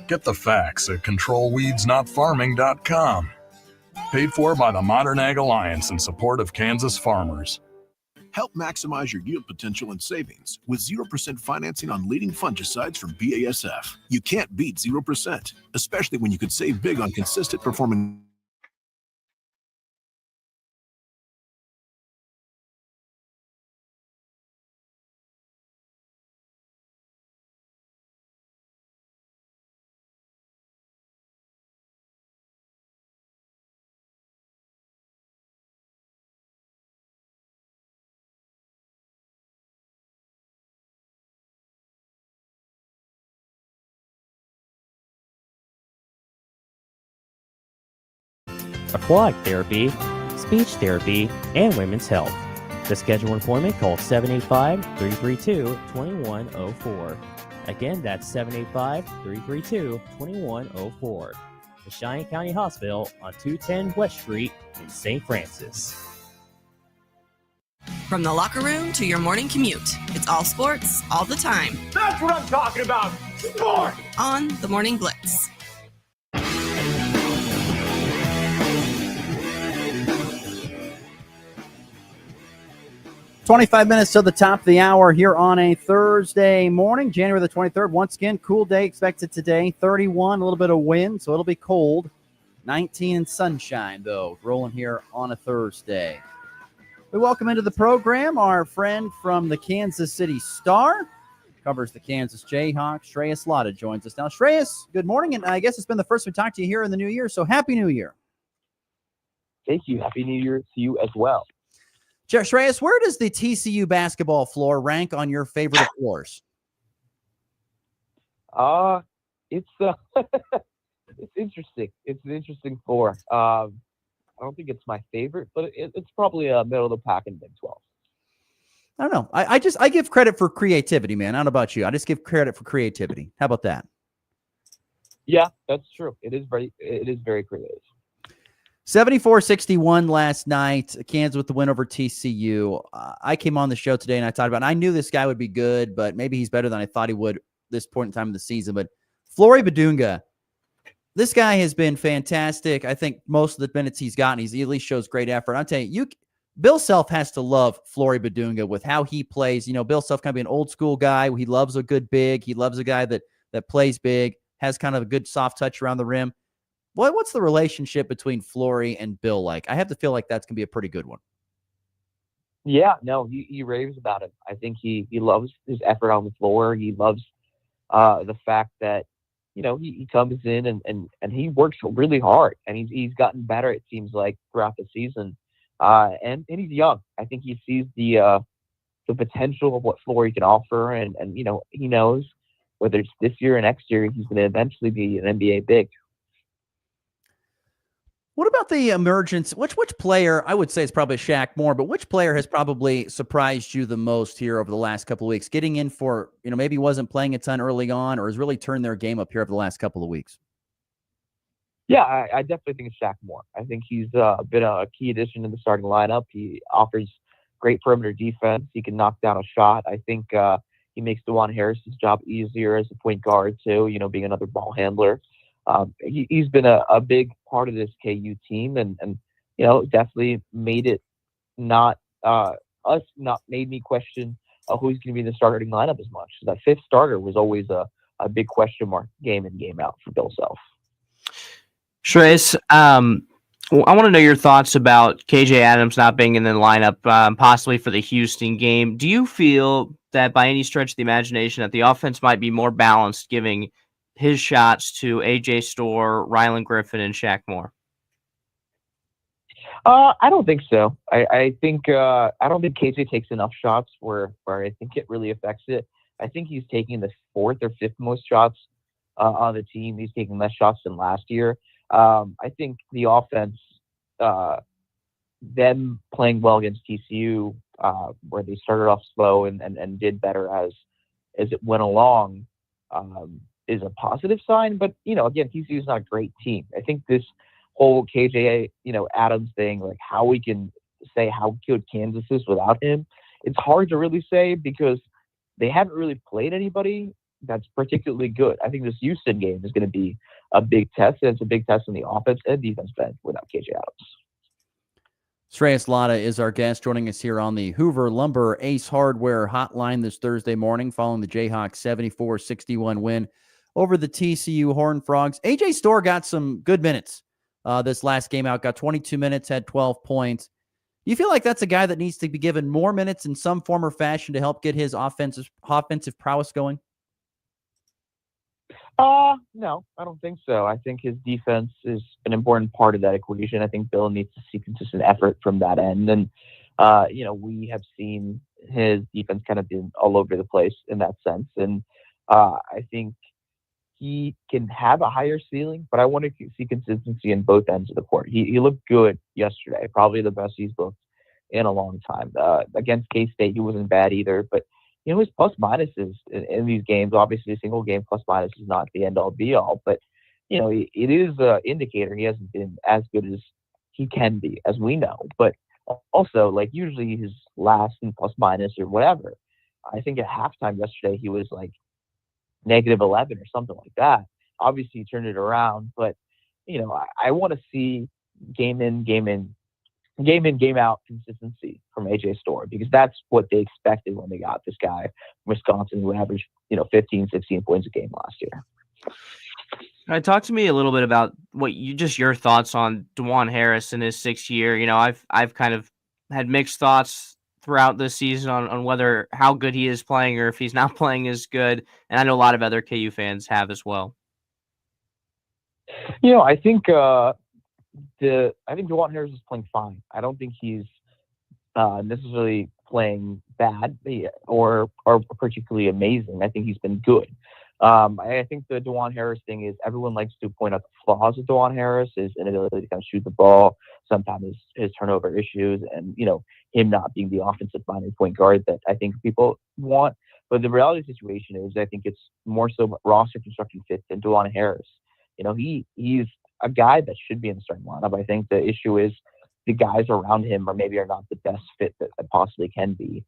Get the facts at controlweedsnotfarming.com. Paid for by the Modern Ag Alliance in support of Kansas farmers. Help maximize your yield potential and savings with 0% financing on leading fungicides from BASF. You can't beat 0%, especially when you could save big on consistent performing. Aquatic therapy, speech therapy, and women's health. To schedule an appointment, call 785-332-2104. Again, that's 785-332-2104. The Cheyenne County Hospital on 210 West Street in St. Francis. From the locker room to your morning commute, it's all sports, all the time. That's what I'm talking about. Sport! On the Morning Blitz. 25 minutes to the top of the hour here on a Thursday morning, January the 23rd. Once again, cool day expected today. 31, a little bit of wind, so it'll be cold. 19 and sunshine, though, rolling here on a Thursday. We welcome into the program our friend from the Kansas City Star, covers the Kansas Jayhawks. Shreyas Latta joins us now. Shreyas, good morning, and I guess it's been the first we talked to you here in the new year, so Happy New Year. Thank you. Happy New Year to you as well. Shreyas, where does the TCU basketball floor rank on your favorite of floors? It's it's interesting. It's an interesting floor. I don't think it's my favorite, but it's probably middle of the pack in Big 12. I don't know. I give credit for creativity, man. I don't know about you. I just give credit for creativity. How about that? Yeah, that's true. It is very creative. 74-61 last night. Kansas with the win over TCU. I came on the show today and I talked about it. I knew this guy would be good, but maybe he's better than I thought he would this point in time of the season. But Flory Badunga, this guy has been fantastic. I think most of the minutes he's gotten, he at least shows great effort. I'm telling you, Bill Self has to love Flory Badunga with how he plays. You know, Bill Self kind of be an old school guy. He loves a good big. He loves a guy that plays big, has kind of a good soft touch around the rim. What's the relationship between Flory and Bill like? I have to feel like that's going to be a pretty good one. Yeah, no, he raves about it. I think he loves his effort on the floor. He loves the fact that, you know, he comes in and he works really hard, and he's gotten better, it seems like, throughout the season. And he's young. I think he sees the potential of what Flory can offer, and you know, he knows whether it's this year or next year, he's going to eventually be an NBA big. What about the emergence? Which player, I would say it's probably Shaq Moore, but which player has probably surprised you the most here over the last couple of weeks? Getting in for, you know, maybe wasn't playing a ton early on, or has really turned their game up here over the last couple of weeks? Yeah, I definitely think it's Shaq Moore. I think he's been a key addition to the starting lineup. He offers great perimeter defense. He can knock down a shot. I think he makes DeJuan Harris's job easier as a point guard too, you know, being another ball handler. He's been a big part of this KU team, and you know, definitely made it not made me question who he's going to be in the starting lineup as much. That fifth starter was always a big question mark game in, game out for Bill Self. Shreyas, I want to know your thoughts about KJ Adams not being in the lineup, possibly for the Houston game. Do you feel that by any stretch of the imagination that the offense might be more balanced, giving his shots to AJ Storr, Rylan Griffin, and Shaq Moore? I don't think so. I think I don't think KJ takes enough shots where I think it really affects it. I think he's taking the fourth or fifth most shots on the team. He's taking less shots than last year. I think the offense, them playing well against TCU, where they started off slow and did better as it went along, is a positive sign. But, you know, again, TCU is not a great team. I think this whole KJ, you know, Adams thing, like how we can say how good Kansas is without him, it's hard to really say because they haven't really played anybody that's particularly good. I think this Houston game is going to be a big test, and it's a big test on the offense and defense end without KJ Adams. Shreyas Laddha is our guest, joining us here on the Hoover Lumber Ace Hardware Hotline this Thursday morning following the Jayhawks 74-61 win over the TCU Horned Frogs. AJ Storr got some good minutes this last game out, got 22 minutes, had 12 points. Do you feel like that's a guy that needs to be given more minutes in some form or fashion to help get his offensive prowess going? No, I don't think so. I think his defense is an important part of that equation. I think Bill needs to see consistent effort from that end. And, we have seen his defense kind of been all over the place in that sense. And I think he can have a higher ceiling, but I want to see consistency in both ends of the court. He looked good yesterday, probably the best he's looked in a long time. Against K-State, he wasn't bad either, but his plus minuses in these games, obviously a single game plus minus is not the end all be all, but it is an indicator he hasn't been as good as he can be, as we know. But also, like usually his last in plus minus or whatever, I think at halftime yesterday he was like -11 or something like that. Obviously he turned it around, but I want to see game in, game out consistency from AJ Storr, because that's what they expected when they got this guy from Wisconsin who averaged 15, 16 points a game last year. Talk to me a little bit about your thoughts on DeJuan Harris in his 6th year. I've kind of had mixed thoughts throughout this season on whether how good he is playing or if he's not playing as good, and I know a lot of other KU fans have as well. I think DeJuan Harris is playing fine. I don't think he's necessarily playing bad or particularly amazing. I think he's been good. I think the DeJuan Harris thing is everyone likes to point out the flaws of DeJuan Harris, his inability to kind of shoot the ball, sometimes his turnover issues, and him not being the offensive-minded point guard that I think people want. But the reality situation is I think it's more so roster construction fit than DeJuan Harris. He's a guy that should be in the starting lineup. I think the issue is the guys around him are not the best fit that possibly can be.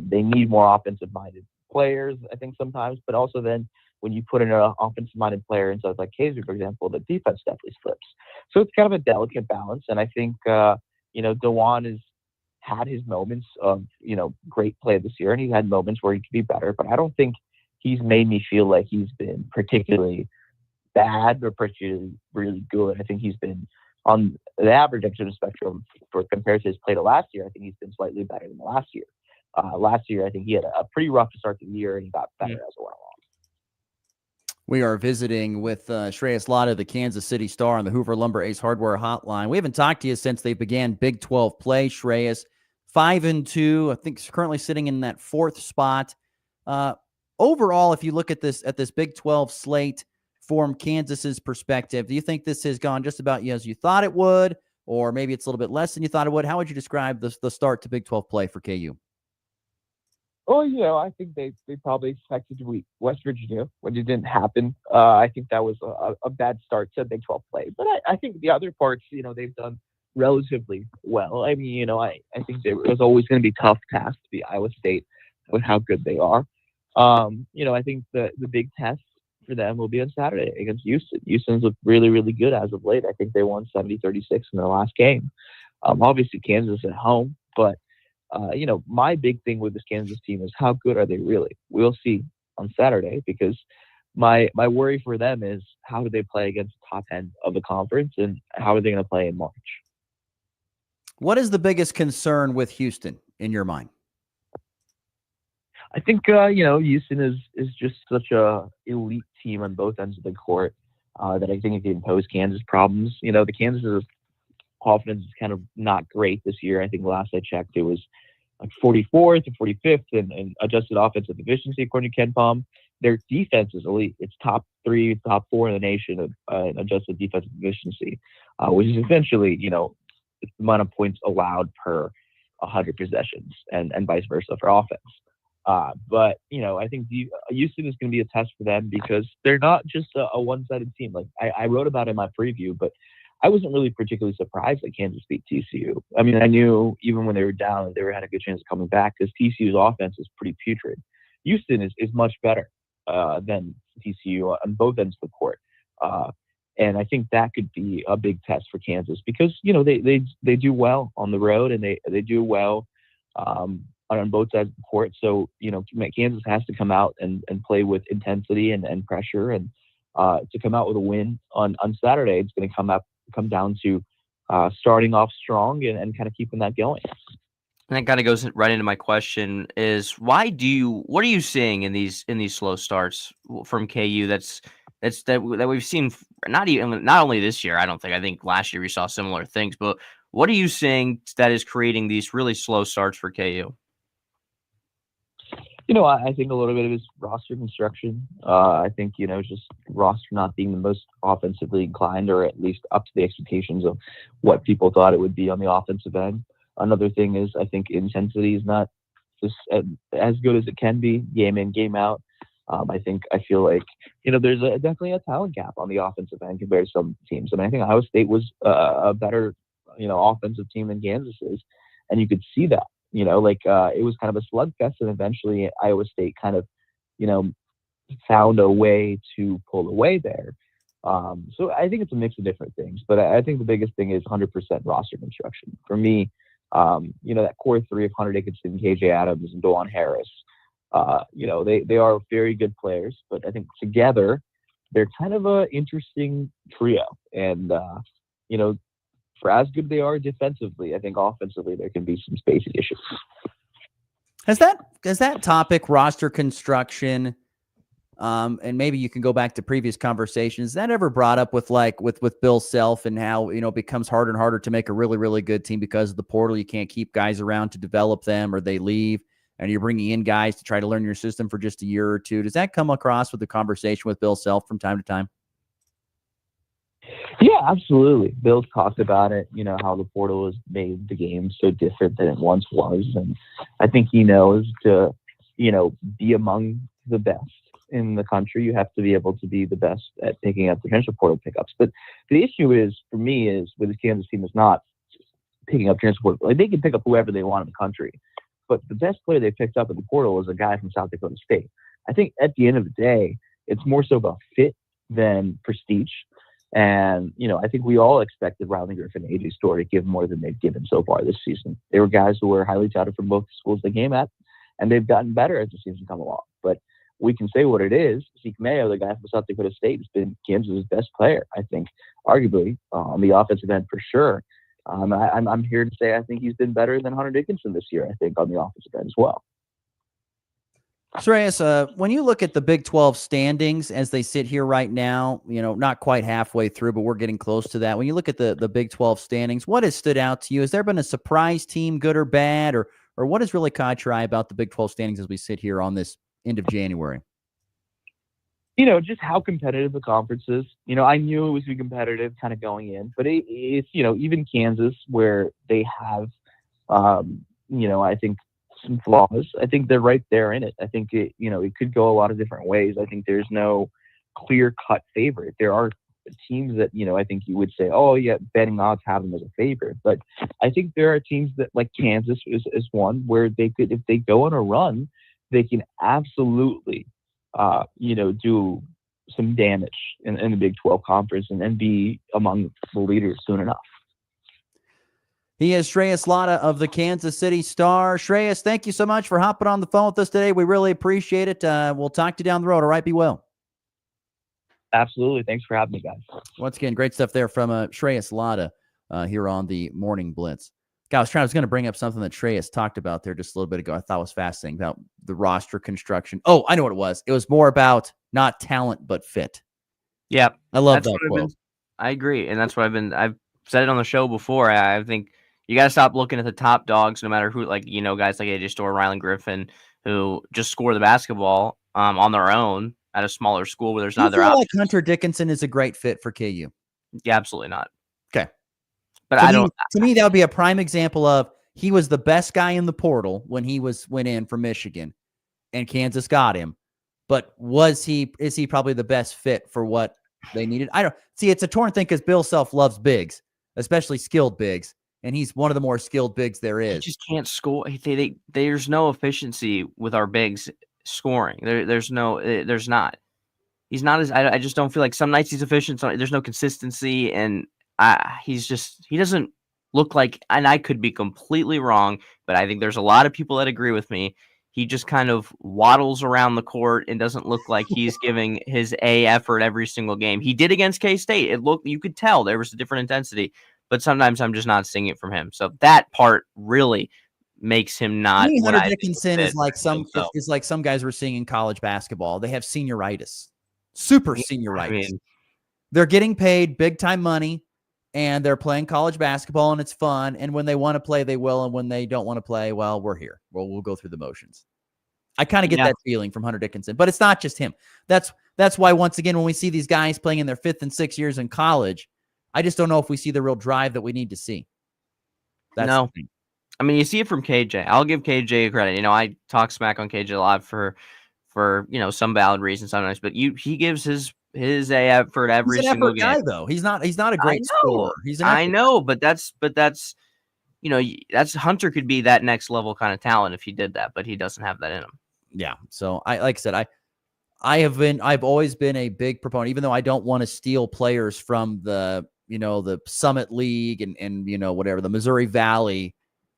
They need more offensive-minded players, I think, sometimes, but also then when you put in an offensive-minded player instead of like Kaiser, for example, the defense definitely slips. So it's kind of a delicate balance, and I think, DeJuan has had his moments of, great play this year, and he's had moments where he could be better, but I don't think he's made me feel like he's been particularly bad or particularly really good. I think he's been on the average end of the spectrum compared to his play to last year. I think he's been slightly better than last year. Last year, I think he had a pretty rough start to the year, and he got better as it went along. We are visiting with Shreyas Laddha, the Kansas City Star, on the Hoover Lumber Ace Hardware Hotline. We haven't talked to you since they began Big 12 play. Shreyas, 5-2, I think currently sitting in that 4th spot. Overall, if you look at this Big 12 slate from Kansas's perspective, do you think this has gone just about as you thought it would, or maybe it's a little bit less than you thought it would? How would you describe the start to Big 12 play for KU? Well, I think they probably expected to beat West Virginia, when it didn't happen. I think that was a bad start to Big 12 play. But I think the other parts, they've done relatively well. I mean, I think it was always going to be a tough task to beat Iowa State with how good they are. I think the big test for them will be on Saturday against Houston. Houston's looked really, really good as of late. I think they won 70-36 in their last game. Obviously, Kansas at home, but my big thing with this Kansas team is how good are they really? We'll see on Saturday, because my worry for them is how do they play against the top end of the conference, and how are they going to play in March? What is the biggest concern with Houston in your mind? I think, Houston is just such a elite team on both ends of the court that I think it can pose Kansas problems. The Kansas offense is kind of not great this year. I think last I checked, it was like 44th and 45th in adjusted offensive efficiency, according to Ken Palm. Their defense is elite. It's top 3, top 4 in the nation of adjusted defensive efficiency, which is essentially, the amount of points allowed per 100 possessions and vice versa for offense. But I think Houston is going to be a test for them, because they're not just a one-sided team. Like I wrote about in my preview, but I wasn't really particularly surprised that Kansas beat TCU. I mean, I knew even when they were down, they had a good chance of coming back because TCU's offense is pretty putrid. Houston is much better than TCU on both ends of the court. And I think that could be a big test for Kansas because, they do well on the road and they do well on both sides of the court. So, Kansas has to come out and play with intensity and pressure. And to come out with a win on Saturday, it's going to come down to starting off strong and kind of keeping that going. And that kind of goes right into my question: is what are you seeing in these slow starts from KU that we've seen not only this year? I think last year we saw similar things, but what are you seeing that is creating these really slow starts for KU? I think a little bit of his roster construction. I think, just roster not being the most offensively inclined, or at least up to the expectations of what people thought it would be on the offensive end. Another thing is I think intensity is not just as good as it can be game in, game out. I feel like, there's definitely a talent gap on the offensive end compared to some teams. I mean, I think Iowa State was a better, offensive team than Kansas is. And you could see that, it was kind of a slugfest, and eventually Iowa State kind of, found a way to pull away there. So I think it's a mix of different things, but I think the biggest thing is 100% roster construction. For me, that core three of Hunter Dickinson, KJ Adams, and Doan Harris, they are very good players, but I think together they're kind of an interesting trio. And, for as good they are defensively, I think offensively there can be some spacing issues. Has that topic, roster construction, and maybe you can go back to previous conversations, is that ever brought up with Bill Self and how, it becomes harder and harder to make a really, really good team because of the portal? You can't keep guys around to develop them, or they leave, and you're bringing in guys to try to learn your system for just a year or two. Does that come across with the conversation with Bill Self from time to time? Yeah, absolutely. Bill's talked about it, how the portal has made the game so different than it once was. And I think he knows to, be among the best in the country, you have to be able to be the best at picking up potential portal pickups. But the issue is, for me, is with the Kansas team is not picking up transfer portal. Like, they can pick up whoever they want in the country. But the best player they picked up in the portal is a guy from South Dakota State. I think at the end of the day, it's more so about fit than prestige. And, I think we all expected Riley Griffin and AJ Storr to give more than they've given so far this season. They were guys who were highly touted from both schools they came at, and they've gotten better as the season come along. But we can say what it is. Zeke Mayo, the guy from South Dakota State, has been Kansas' best player, I think, arguably, on the offensive end for sure. I'm here to say I think he's been better than Hunter Dickinson this year, I think, on the offensive end as well. Shreyas, when you look at the Big 12 standings as they sit here right now, not quite halfway through, but we're getting close to that. When you look at the Big 12 standings, what has stood out to you? Has there been a surprise team, good or bad, or what has really caught your eye about the Big 12 standings as we sit here on this end of January? Just how competitive the conference is. I knew it was be competitive kind of going in, but it's, even Kansas, where they have, I think, some flaws, I think they're right there in it. I think it could go a lot of different ways. I think there's no clear-cut favorite. There are teams that, I think you would say, oh yeah, betting odds have them as a favorite. But I think there are teams that, like Kansas is one, where they could, if they go on a run, they can absolutely, do some damage in the Big 12 conference and be among the leaders soon enough. He is Shreyas Latta of the Kansas City Star. Shreyas, thank you so much for hopping on the phone with us today. We really appreciate it. We'll talk to you down the road. All right, be well. Absolutely. Thanks for having me, guys. Once again, great stuff there from Shreyas Latta here on the Morning Blitz. I was going to bring up something that Shreyas talked about there just a little bit ago. I thought was fascinating about the roster construction. Oh, I know what it was. It was more about not talent, but fit. Yeah. I love that quote. I agree. And that's what I've said it on the show before. I think you got to stop looking at the top dogs, no matter who, guys like AJ Storr, Rylan Griffin, who just score the basketball on their own at a smaller school where there's not their options. Like Hunter Dickinson is a great fit for KU. Yeah, absolutely not. Okay. But to me, that would be a prime example of he was the best guy in the portal when he went in from Michigan and Kansas got him. But is he probably the best fit for what they needed. I don't see. It's a torn thing because Bill Self loves bigs, especially skilled bigs, and he's one of the more skilled bigs there is. He just can't score. There's no efficiency with our bigs scoring. There's not. He's not as. I just don't feel like some nights he's efficient. There's no consistency, and he doesn't look like. And I could be completely wrong, but I think there's a lot of people that agree with me. He just kind of waddles around the court and doesn't look like he's giving his A effort every single game. He did against K-State. You could tell there was a different intensity, but sometimes I'm just not seeing it from him. So that part really makes him not. Hunter Dickinson is like some guys we're seeing in college basketball. They have senioritis, super senioritis. They're getting paid big time money, and they're playing college basketball, and it's fun. And when they want to play, they will. And when they don't want to play, well, we're here. We'll go through the motions. I kind of get that feeling from Hunter Dickinson, but it's not just him. That's why, once again, when we see these guys playing in their 5th and 6th years in college, I just don't know if we see the real drive that we need to see. No. I mean, you see it from KJ. I'll give KJ credit. I talk smack on KJ a lot for some valid reasons sometimes, but he gives his A effort every single game. Guy, though. He's not a great scorer. I know, but that's Hunter could be that next level kind of talent if he did that, but he doesn't have that in him. Yeah. So I've always been a big proponent, even though I don't want to steal players from the Summit League and whatever, the Missouri Valley,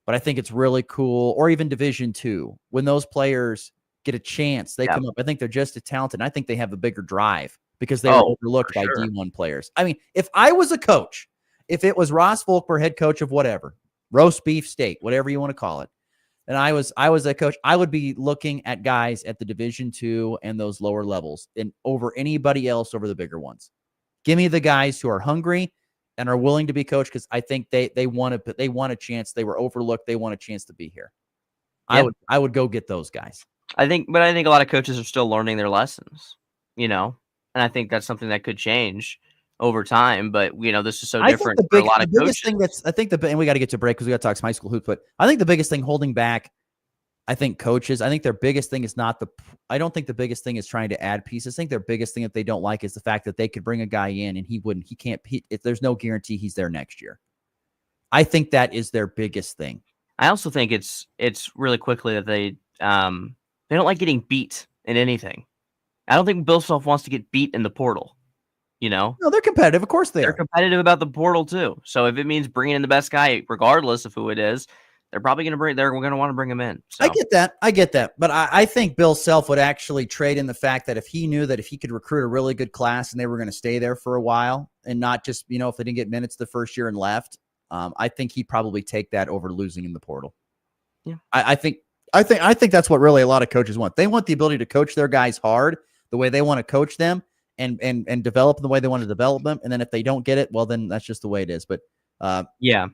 but I think it's really cool, or even Division II, when those players get a chance, they come up. I think they're just as talented. And I think they have a bigger drive because they were overlooked by D1 players. I mean, if I was a coach, if it was Ross Volkmer, head coach of whatever, Roast Beef State, whatever you want to call it, and I was a coach, I would be looking at guys at the Division II and those lower levels and over anybody else over the bigger ones. Give me the guys who are hungry and are willing to be coached, because I think they want a chance. They were overlooked. They want a chance to be here. Yeah. I would go get those guys. I think a lot of coaches are still learning their lessons, and I think that's something that could change over time. But this is so different for a lot of coaches. And we got to get to break because we got to talk some high school hoops. But I think the biggest thing holding back, coaches, I think their biggest thing is I don't think the biggest thing is trying to add pieces. I think their biggest thing that they don't like is the fact that they could bring a guy in and if there's no guarantee he's there next year. I think that is their biggest thing. I also think it's really quickly that they don't like getting beat in anything. I don't think Bill Self wants to get beat in the portal. No, they're competitive. Of course they're competitive about the portal too. So if it means bringing in the best guy, regardless of who it is, they're probably going to want to bring him in. So. I get that. But I think Bill Self would actually trade in the fact that if he knew that if he could recruit a really good class and they were going to stay there for a while and not just, if they didn't get minutes the first year and left, I think he'd probably take that over losing in the portal. Yeah. I think that's what really a lot of coaches want. They want the ability to coach their guys hard the way they want to coach them and develop them the way they want to develop them. And then if they don't get it, well, then that's just the way it is. But yeah,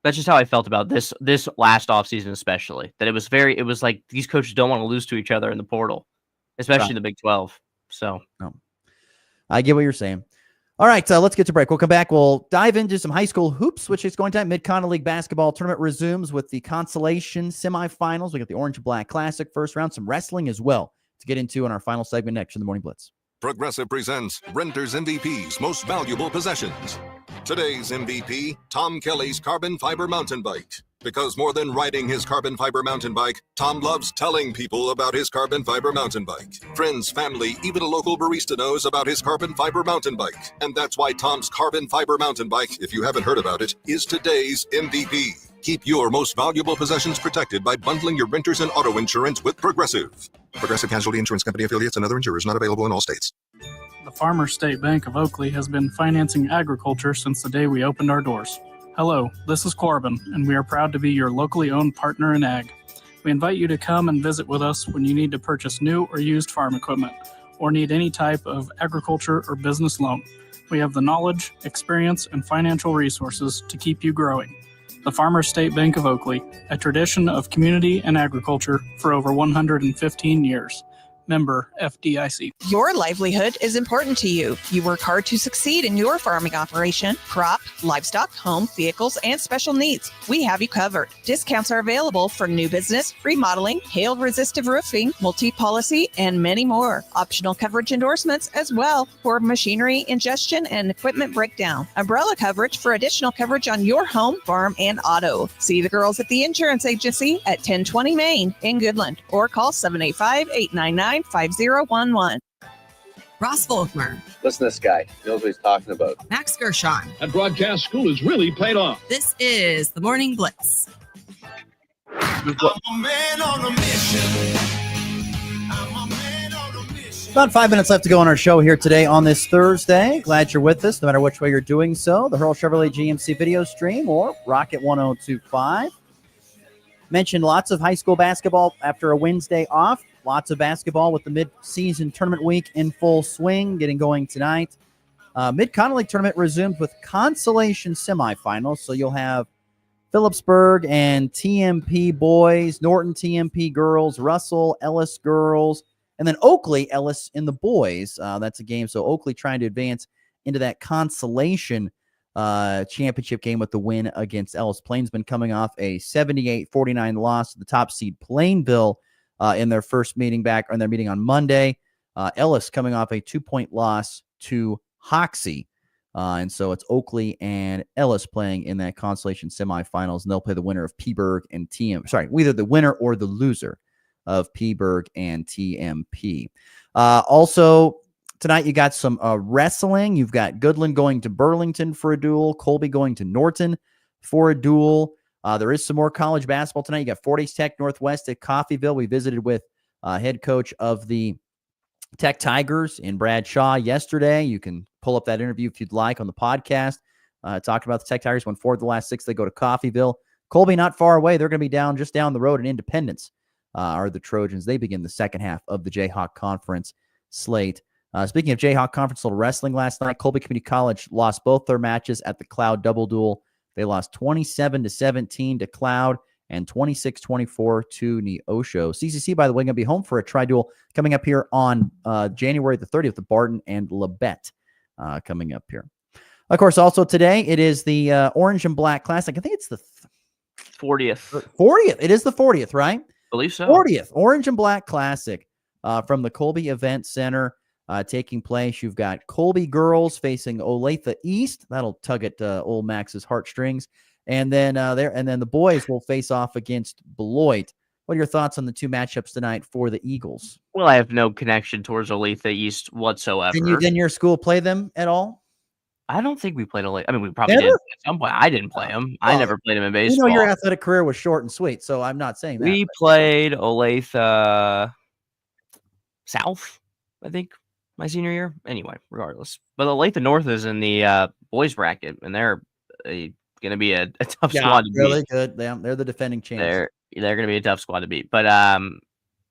that's just how I felt about this last offseason, especially that it was like these coaches don't want to lose to each other in the portal, especially in the Big 12. So I get what you're saying. All right, let's get to break. We'll come back. We'll dive into some high school hoops, which is going time. Mid-Continent League basketball tournament resumes with the consolation semifinals. We got the Orange and Black Classic first round, some wrestling as well to get into in our final segment next in the Morning Blitz. Progressive presents Renter's MVP's Most Valuable Possessions. Today's MVP, Tom Kelly's carbon fiber mountain bike. Because more than riding his carbon fiber mountain bike, Tom loves telling people about his carbon fiber mountain bike. Friends, family, even a local barista knows about his carbon fiber mountain bike. And that's why Tom's carbon fiber mountain bike, if you haven't heard about it, is today's MVP. Keep your most valuable possessions protected by bundling your renters and auto insurance with Progressive. Progressive Casualty Insurance Company affiliates and other insurers not available in all states. The Farmers State Bank of Oakley has been financing agriculture since the day we opened our doors. Hello, this is Corbin, and we are proud to be your locally owned partner in ag. We invite you to come and visit with us when you need to purchase new or used farm equipment, or need any type of agriculture or business loan. We have the knowledge, experience, and financial resources to keep you growing. The Farmers State Bank of Oakley, a tradition of community and agriculture for over 115 years. Member FDIC. Your livelihood is important to you. You work hard to succeed in your farming operation, crop, livestock, home, vehicles, and special needs. We have you covered. Discounts are available for new business, remodeling, hail-resistive roofing, multi-policy, and many more. Optional coverage endorsements as well for machinery, ingestion, and equipment breakdown. Umbrella coverage for additional coverage on your home, farm, and auto. See the girls at the insurance agency at 1020 Main in Goodland or call 785-899-5011. Ross Volkmer, Listen to this guy. He knows what he's talking about. Max Gershon. That broadcast school has really paid off. This is the Morning Blitz. About 5 minutes left to go on our show here today on this Thursday. Glad you're with us, no matter which way you're doing so. The Hurl Chevrolet GMC video stream or Rocket 1025. Mentioned lots of high school basketball after a Wednesday off. Lots of basketball with the mid-season tournament week in full swing, getting going tonight. Mid-Continent League tournament resumes with consolation semifinals. So you'll have Phillipsburg and TMP boys, Norton TMP girls, Russell, Ellis girls, and then Oakley, Ellis in the boys. That's a game. So Oakley trying to advance into that consolation championship game with the win against Ellis. Plainsman coming off a 78-49 loss to the top seed Plainville in their first meeting back, or in their meeting on Monday. Ellis coming off a 2-point loss to Hoxie. And so it's Oakley and Ellis playing in that consolation semifinals, and they'll play the winner of Peaburg and either the winner or the loser of Peaburg and TMP. Also, tonight you got some wrestling. You've got Goodland going to Burlington for a duel, Colby going to Norton for a duel. There is some more college basketball tonight. You got Fort Hays Tech Northwest at Coffeyville. We visited with head coach of the Tech Tigers in Brad Shaw yesterday. You can pull up that interview if you'd like on the podcast. Talking about the Tech Tigers, won 4 of the last 6. They go to Coffeyville. Colby not far away. They're going to be just down the road in Independence are the Trojans. They begin the second half of the Jayhawk Conference slate. Speaking of Jayhawk Conference, a little wrestling last night. Colby Community College lost both their matches at the Cloud Double Duel. They lost 27-17 to Cloud and 26-24 to Neosho. CCC, by the way, going to be home for a tri-duel coming up here on January the 30th with Barton and Labette coming up here. Of course, also today, it is the Orange and Black Classic. I think it's the 40th. 40th. It is the 40th, right? I believe so. 40th Orange and Black Classic from the Colby Event Center taking place. You've got Colby girls facing Olathe East. That'll tug at old Max's heartstrings. And then the boys will face off against Beloit. What are your thoughts on the two matchups tonight for the Eagles? Well, I have no connection towards Olathe East whatsoever. Didn't your school play them at all? I don't think we played Olathe. I mean, we probably did at some point. I didn't play them. I never played them in baseball. You know, your athletic career was short and sweet, so I'm not saying that. We played Olathe South, I think, my senior year. Anyway, regardless. But Olathe North is in the boys bracket, and they're going to be a tough squad to beat. Really good. They're the defending champs. They're going to be a tough squad to beat. But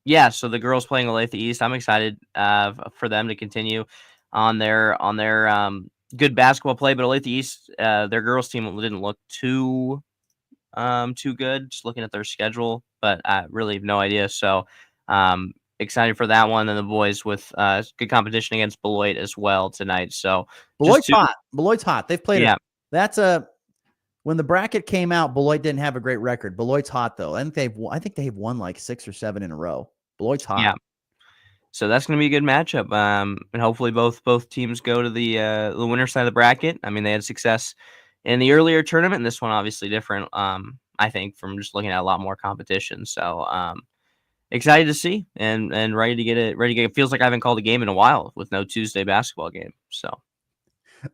yeah, so the girls playing Olathe East, I'm excited for them to continue on their good basketball play. But Olathe East, their girls team didn't look too good, just looking at their schedule, but I really have no idea. So excited for that one. And the boys with good competition against Beloit as well tonight. So Beloit's hot. Beloit's hot. They've played it. That's when the bracket came out, Beloit didn't have a great record. Beloit's hot though. I think they've won like 6 or 7 in a row. Beloit's hot. Yeah. So that's going to be a good matchup. And hopefully both teams go to the winner side of the bracket. I mean, they had success in the earlier tournament, and this one obviously different. I think from just looking at a lot more competition. So excited to see and ready to get it. It feels like I haven't called a game in a while with no Tuesday basketball game. So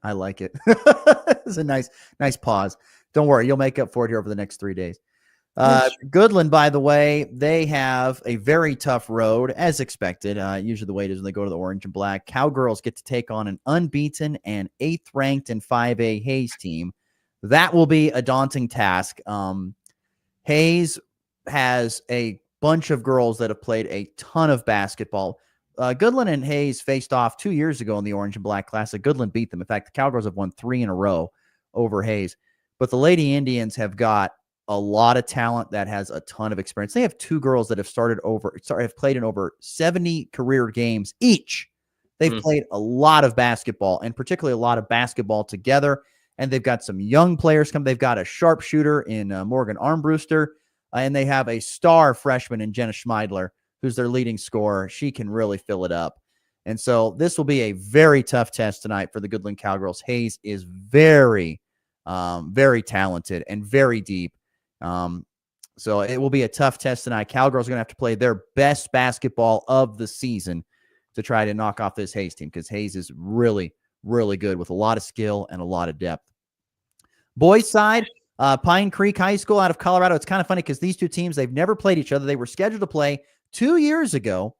I like it. It's a nice pause. Don't worry, you'll make up for it here over the next 3 days. Goodland, by the way, they have a very tough road, as expected. Usually the way it is when they go to the Orange and Black. Cowgirls get to take on an unbeaten and 8th ranked in 5A Hayes team. That will be a daunting task. Hayes has a bunch of girls that have played a ton of basketball. Goodland and Hayes faced off 2 years ago in the Orange and Black Classic. Goodland beat them. In fact, the Cowgirls have won 3 in a row over Hayes. But the Lady Indians have got a lot of talent that has a ton of experience. They have two girls that have played in over 70 career games each. They've played a lot of basketball, and particularly a lot of basketball together. And they've got some young players come. They've got a sharpshooter in Morgan Armbruster, and they have a star freshman in Jenna Schmeidler, who's their leading scorer. She can really fill it up. And so this will be a very tough test tonight for the Goodland Cowgirls. Hayes is very, very talented and very deep. So it will be a tough test tonight. Cowgirls are going to have to play their best basketball of the season to try to knock off this Hayes team, because Hayes is really, really good with a lot of skill and a lot of depth. Boys side, Pine Creek High School out of Colorado. It's kind of funny because these two teams, they've never played each other. They were scheduled to play 2 years ago,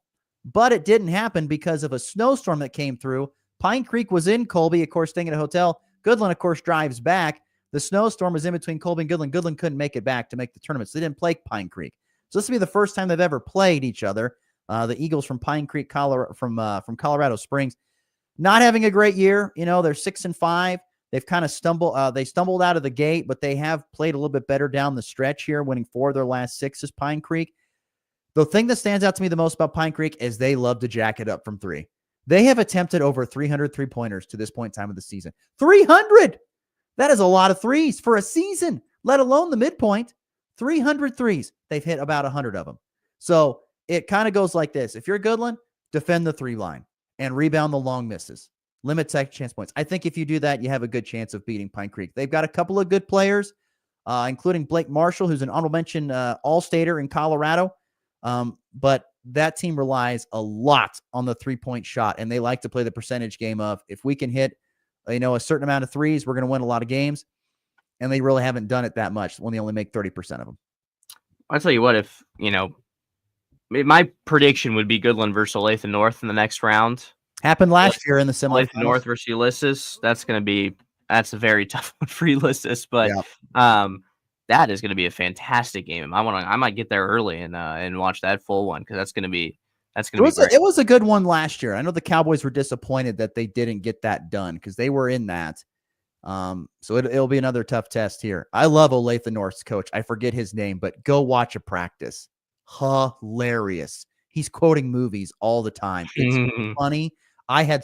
but it didn't happen because of a snowstorm that came through. Pine Creek was in Colby, of course, staying at a hotel. Goodland, of course, drives back. The snowstorm was in between Colby and Goodland. Goodland couldn't make it back to make the tournament, so they didn't play Pine Creek. So this will be the first time they've ever played each other. The Eagles from Pine Creek, Colorado, from Colorado Springs, not having a great year. You know, they're 6-5. They've kind of stumbled. They stumbled out of the gate, but they have played a little bit better down the stretch here, winning 4 of their last 6 as Pine Creek. The thing that stands out to me the most about Pine Creek is they love to jack it up from 3. They have attempted over 300 3-pointers to this point in time of the season. 300! That is a lot of threes for a season, let alone the midpoint. 300 threes. They've hit about 100 of them. So it kind of goes like this. If you're Goodland, defend the 3 line and rebound the long misses. Limit second chance points. I think if you do that, you have a good chance of beating Pine Creek. They've got a couple of good players, including Blake Marshall, who's an honorable mention All-Stater in Colorado. But that team relies a lot on the 3-point shot, and they like to play the percentage game of, if we can hit, a certain amount of threes, we're going to win a lot of games. And they really haven't done it that much when they only make 30% of them. I'll tell you what, if, my prediction would be Goodland versus Olathe North in the next round. Happened last year in the semifinals. Olathe North versus Ulysses. That's a very tough one for Ulysses, but that is going to be a fantastic game. I might get there early and watch that full one, because that's going to be great. It was a good one last year. I know the Cowboys were disappointed that they didn't get that done, because they were in that. So it'll be another tough test here. I love Olathe North's coach. I forget his name, but go watch a practice. Hilarious. He's quoting movies all the time. It's funny. I had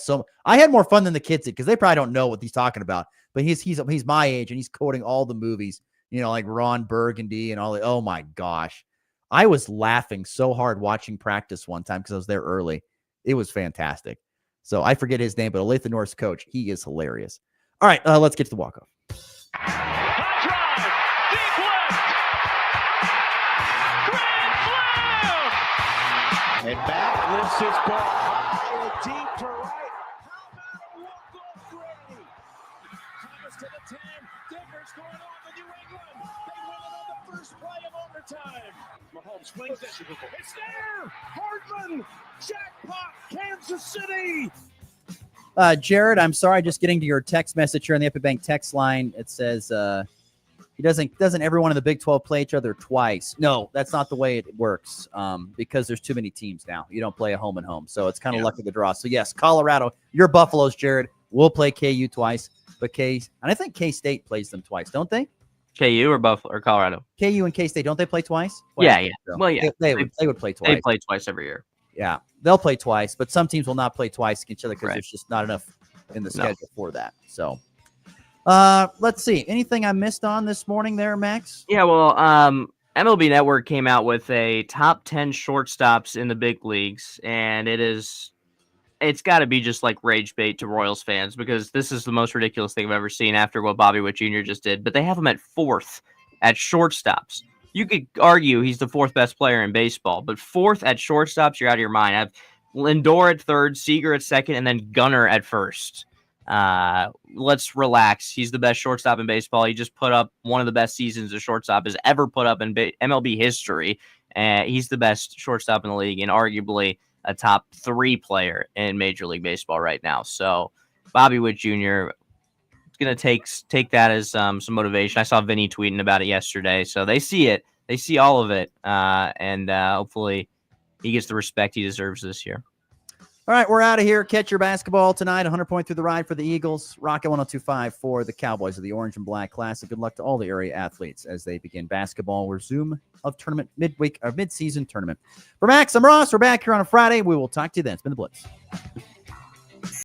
more fun than the kids did, because they probably don't know what he's talking about. But he's my age, and he's quoting all the movies, like Ron Burgundy and all the. Oh my gosh, I was laughing so hard watching practice one time because I was there early. It was fantastic. So I forget his name, but Olathe North's coach, he is hilarious. All right, let's get to the walk-off. And back lifts his ball high and deep to right. How about a walk-off Grady? Thomas to the 10. Denver's going on to New England. They win it on the first play of overtime. Mahomes swings it. It's there. Hardman. Jackpot. Kansas City. Jared, I'm sorry, just getting to your text message here on the EpiBank text line. It says doesn't everyone in the Big 12 play each other twice? No, that's not the way it works, because there's too many teams now. You don't play a home and home, so it's kind of luck of the draw. So yes, Colorado, your Buffaloes, Jared, will play KU twice, but and I think K-State plays them twice, don't they? KU or Buffalo or Colorado? KU and K-State, don't they play twice? Yeah. So Well, yeah, they would play twice. They play twice every year. Yeah, they'll play twice, but some teams will not play twice against each other because there's just not enough in the schedule for that. So, let's see. Anything I missed on this morning there, Max? Yeah, well, MLB Network came out with a top 10 shortstops in the big leagues, and it's got to be just like rage bait to Royals fans, because this is the most ridiculous thing I've ever seen after what Bobby Witt Jr. just did. But they have him at 4th at shortstops. You could argue he's the 4th best player in baseball, but 4th at shortstops, you're out of your mind. I have Lindor at 3rd, Seager at 2nd, and then Gunnar at 1st. Let's relax. He's the best shortstop in baseball. He just put up one of the best seasons a shortstop has ever put up in MLB history. He's the best shortstop in the league and arguably a top 3 player in Major League Baseball right now. So Bobby Witt Jr. is going to take that as some motivation. I saw Vinny tweeting about it yesterday. So they see it. They see all of it. And hopefully he gets the respect he deserves this year. All right, we're out of here. Catch your basketball tonight. 100 point through the ride for the Eagles. Rocket 102.5 for the Cowboys of the Orange and Black Classic. Good luck to all the area athletes as they begin basketball resume of tournament mid-season tournament. For Max, I'm Ross. We're back here on a Friday. We will talk to you then. It's been the Blitz.